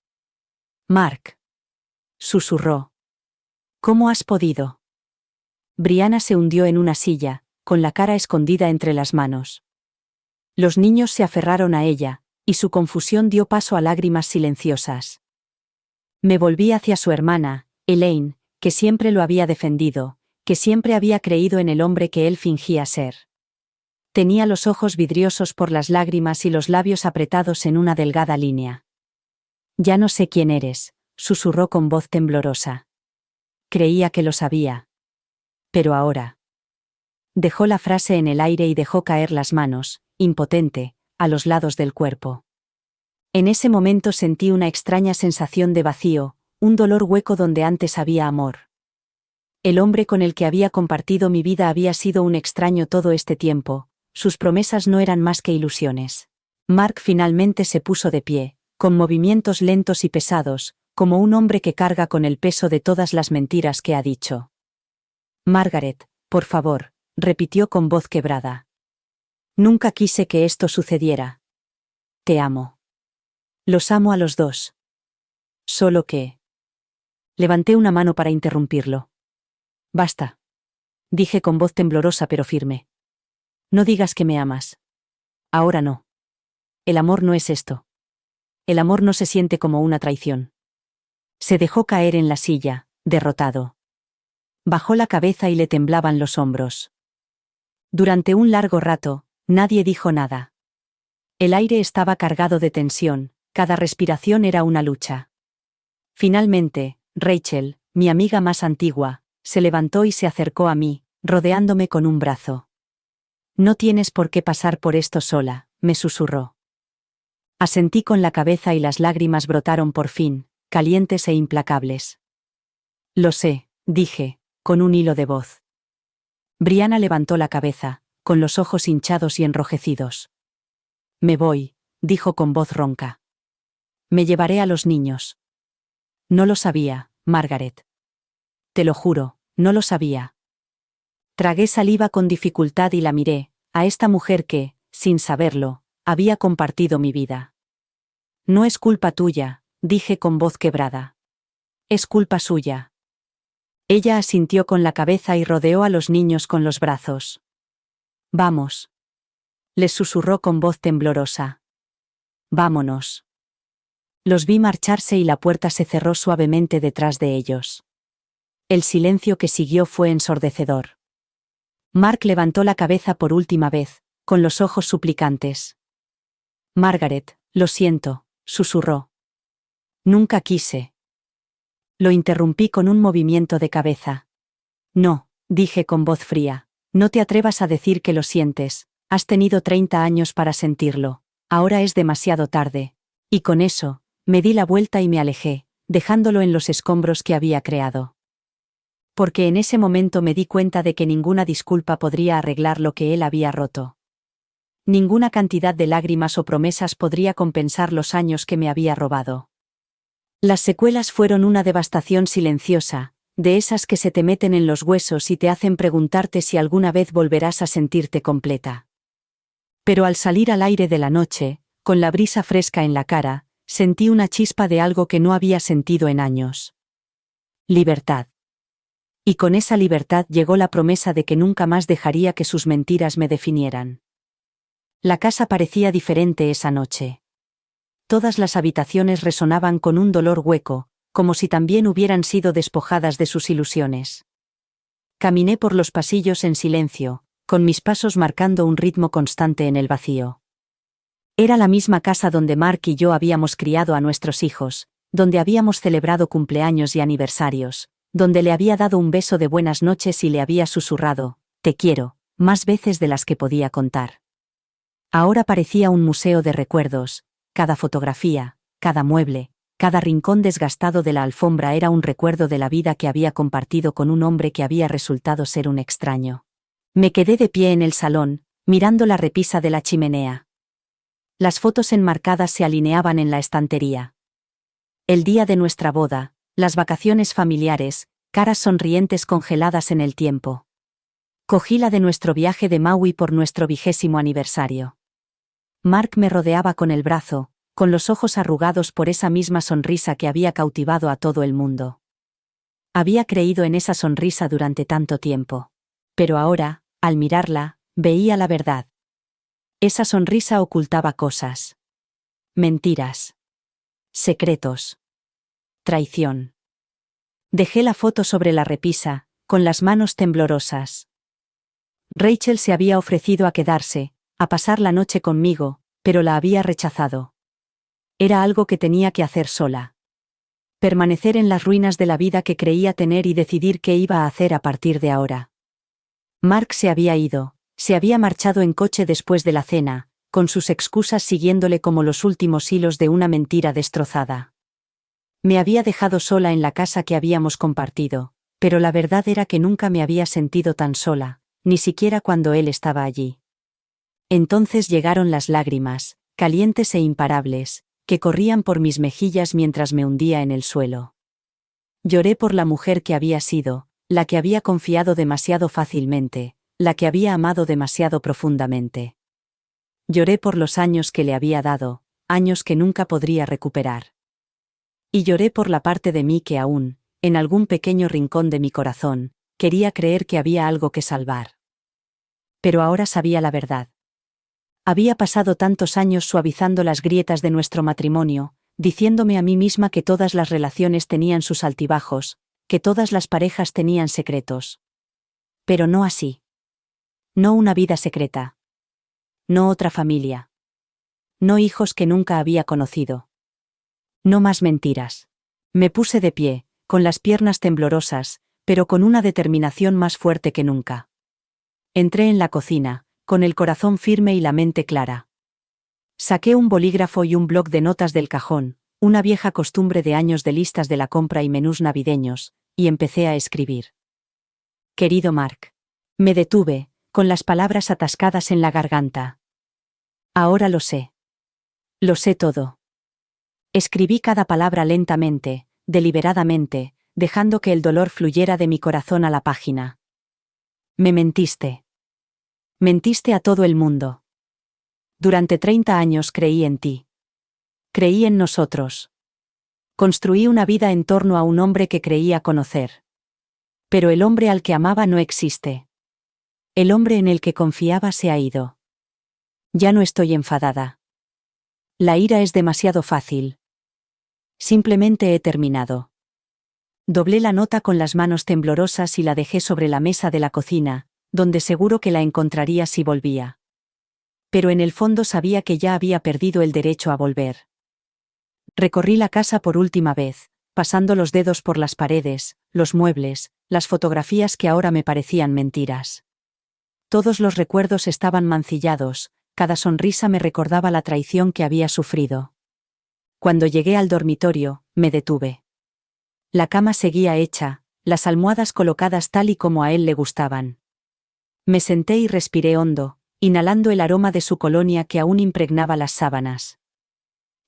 Mark. Susurró. ¿Cómo has podido? Brianna se hundió en una silla, con la cara escondida entre las manos. Los niños se aferraron a ella, y su confusión dio paso a lágrimas silenciosas. Me volví hacia su hermana, Elaine, que siempre lo había defendido, que siempre había creído en el hombre que él fingía ser. Tenía los ojos vidriosos por las lágrimas y los labios apretados en una delgada línea. Ya no sé quién eres, susurró con voz temblorosa. Creía que lo sabía. Pero ahora. Dejó la frase en el aire y dejó caer las manos, impotente, a los lados del cuerpo. En ese momento sentí una extraña sensación de vacío, un dolor hueco donde antes había amor. El hombre con el que había compartido mi vida había sido un extraño todo este tiempo, sus promesas no eran más que ilusiones. Mark finalmente se puso de pie, con movimientos lentos y pesados, como un hombre que carga con el peso de todas las mentiras que ha dicho. Margaret, por favor, repitió con voz quebrada. Nunca quise que esto sucediera. Te amo. Los amo a los dos. Solo que... Levanté una mano para interrumpirlo. Basta. Dije con voz temblorosa pero firme. No digas que me amas. Ahora no. El amor no es esto. El amor no se siente como una traición. Se dejó caer en la silla, derrotado. Bajó la cabeza y le temblaban los hombros. Durante un largo rato, nadie dijo nada. El aire estaba cargado de tensión, cada respiración era una lucha. Finalmente, Rachel, mi amiga más antigua, se levantó y se acercó a mí, rodeándome con un brazo. «No tienes por qué pasar por esto sola», me susurró. Asentí con la cabeza y las lágrimas brotaron por fin, calientes e implacables. «Lo sé», dije, con un hilo de voz. Brianna levantó la cabeza, con los ojos hinchados y enrojecidos. «Me voy», dijo con voz ronca. «Me llevaré a los niños». «No lo sabía, Margaret». «Te lo juro, no lo sabía». Tragué saliva con dificultad y la miré, a esta mujer que, sin saberlo, había compartido mi vida. «No es culpa tuya», dije con voz quebrada. «Es culpa suya». Ella asintió con la cabeza y rodeó a los niños con los brazos. «Vamos», les susurró con voz temblorosa. «Vámonos». Los vi marcharse y la puerta se cerró suavemente detrás de ellos. El silencio que siguió fue ensordecedor. Mark levantó la cabeza por última vez, con los ojos suplicantes. «Margaret, lo siento», susurró. «Nunca quise». Lo interrumpí con un movimiento de cabeza. «No», dije con voz fría, «no te atrevas a decir que lo sientes, has tenido 30 años para sentirlo, ahora es demasiado tarde». Y con eso, me di la vuelta y me alejé, dejándolo en los escombros que había creado. Porque en ese momento me di cuenta de que ninguna disculpa podría arreglar lo que él había roto. Ninguna cantidad de lágrimas o promesas podría compensar los años que me había robado. Las secuelas fueron una devastación silenciosa, de esas que se te meten en los huesos y te hacen preguntarte si alguna vez volverás a sentirte completa. Pero al salir al aire de la noche, con la brisa fresca en la cara, sentí una chispa de algo que no había sentido en años. Libertad. Y con esa libertad llegó la promesa de que nunca más dejaría que sus mentiras me definieran. La casa parecía diferente esa noche. Todas las habitaciones resonaban con un dolor hueco, como si también hubieran sido despojadas de sus ilusiones. Caminé por los pasillos en silencio, con mis pasos marcando un ritmo constante en el vacío. Era la misma casa donde Mark y yo habíamos criado a nuestros hijos, donde habíamos celebrado cumpleaños y aniversarios, donde le había dado un beso de buenas noches y le había susurrado, «Te quiero», más veces de las que podía contar. Ahora parecía un museo de recuerdos, cada fotografía, cada mueble, cada rincón desgastado de la alfombra era un recuerdo de la vida que había compartido con un hombre que había resultado ser un extraño. Me quedé de pie en el salón, mirando la repisa de la chimenea. Las fotos enmarcadas se alineaban en la estantería. El día de nuestra boda, las vacaciones familiares, caras sonrientes congeladas en el tiempo. Cogí la de nuestro viaje de Maui por nuestro 20º aniversario. Mark me rodeaba con el brazo, con los ojos arrugados por esa misma sonrisa que había cautivado a todo el mundo. Había creído en esa sonrisa durante tanto tiempo. Pero ahora, al mirarla, veía la verdad. Esa sonrisa ocultaba cosas. Mentiras. Secretos. Traición. Dejé la foto sobre la repisa, con las manos temblorosas. Rachel se había ofrecido a quedarse, a pasar la noche conmigo, pero la había rechazado. Era algo que tenía que hacer sola. Permanecer en las ruinas de la vida que creía tener y decidir qué iba a hacer a partir de ahora. Mark se había ido, se había marchado en coche después de la cena, con sus excusas siguiéndole como los últimos hilos de una mentira destrozada. Me había dejado sola en la casa que habíamos compartido, pero la verdad era que nunca me había sentido tan sola, ni siquiera cuando él estaba allí. Entonces llegaron las lágrimas, calientes e imparables, que corrían por mis mejillas mientras me hundía en el suelo. Lloré por la mujer que había sido, la que había confiado demasiado fácilmente, la que había amado demasiado profundamente. Lloré por los años que le había dado, años que nunca podría recuperar. Y lloré por la parte de mí que aún, en algún pequeño rincón de mi corazón, quería creer que había algo que salvar. Pero ahora sabía la verdad. Había pasado tantos años suavizando las grietas de nuestro matrimonio, diciéndome a mí misma que todas las relaciones tenían sus altibajos, que todas las parejas tenían secretos. Pero no así. No una vida secreta. No otra familia. No hijos que nunca había conocido. No más mentiras. Me puse de pie, con las piernas temblorosas, pero con una determinación más fuerte que nunca. Entré en la cocina, con el corazón firme y la mente clara. Saqué un bolígrafo y un bloc de notas del cajón, una vieja costumbre de años de listas de la compra y menús navideños, y empecé a escribir. Querido Mark. Me detuve, con las palabras atascadas en la garganta. Ahora lo sé. Lo sé todo. Escribí cada palabra lentamente, deliberadamente, dejando que el dolor fluyera de mi corazón a la página. Me mentiste. Mentiste a todo el mundo. Durante 30 años creí en ti. Creí en nosotros. Construí una vida en torno a un hombre que creía conocer. Pero el hombre al que amaba no existe. El hombre en el que confiaba se ha ido. Ya no estoy enfadada. La ira es demasiado fácil. Simplemente he terminado. Doblé la nota con las manos temblorosas y la dejé sobre la mesa de la cocina, donde seguro que la encontraría si volvía. Pero en el fondo sabía que ya había perdido el derecho a volver. Recorrí la casa por última vez, pasando los dedos por las paredes, los muebles, las fotografías que ahora me parecían mentiras. Todos los recuerdos estaban mancillados, cada sonrisa me recordaba la traición que había sufrido. Cuando llegué al dormitorio, me detuve. La cama seguía hecha, las almohadas colocadas tal y como a él le gustaban. Me senté y respiré hondo, inhalando el aroma de su colonia que aún impregnaba las sábanas.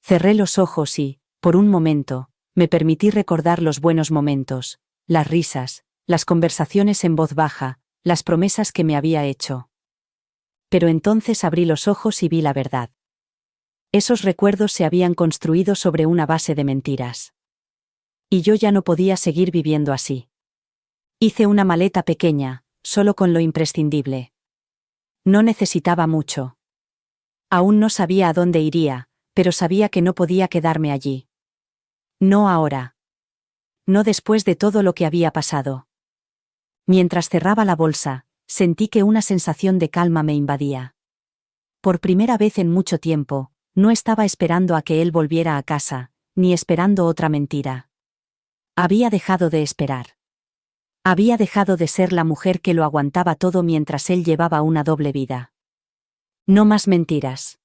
Cerré los ojos y, por un momento, me permití recordar los buenos momentos, las risas, las conversaciones en voz baja, las promesas que me había hecho. Pero entonces abrí los ojos y vi la verdad. Esos recuerdos se habían construido sobre una base de mentiras. Y yo ya no podía seguir viviendo así. Hice una maleta pequeña, solo con lo imprescindible. No necesitaba mucho. Aún no sabía a dónde iría, pero sabía que no podía quedarme allí. No ahora. No después de todo lo que había pasado. Mientras cerraba la bolsa, sentí que una sensación de calma me invadía. Por primera vez en mucho tiempo, no estaba esperando a que él volviera a casa, ni esperando otra mentira. Había dejado de esperar. Había dejado de ser la mujer que lo aguantaba todo mientras él llevaba una doble vida. No más mentiras.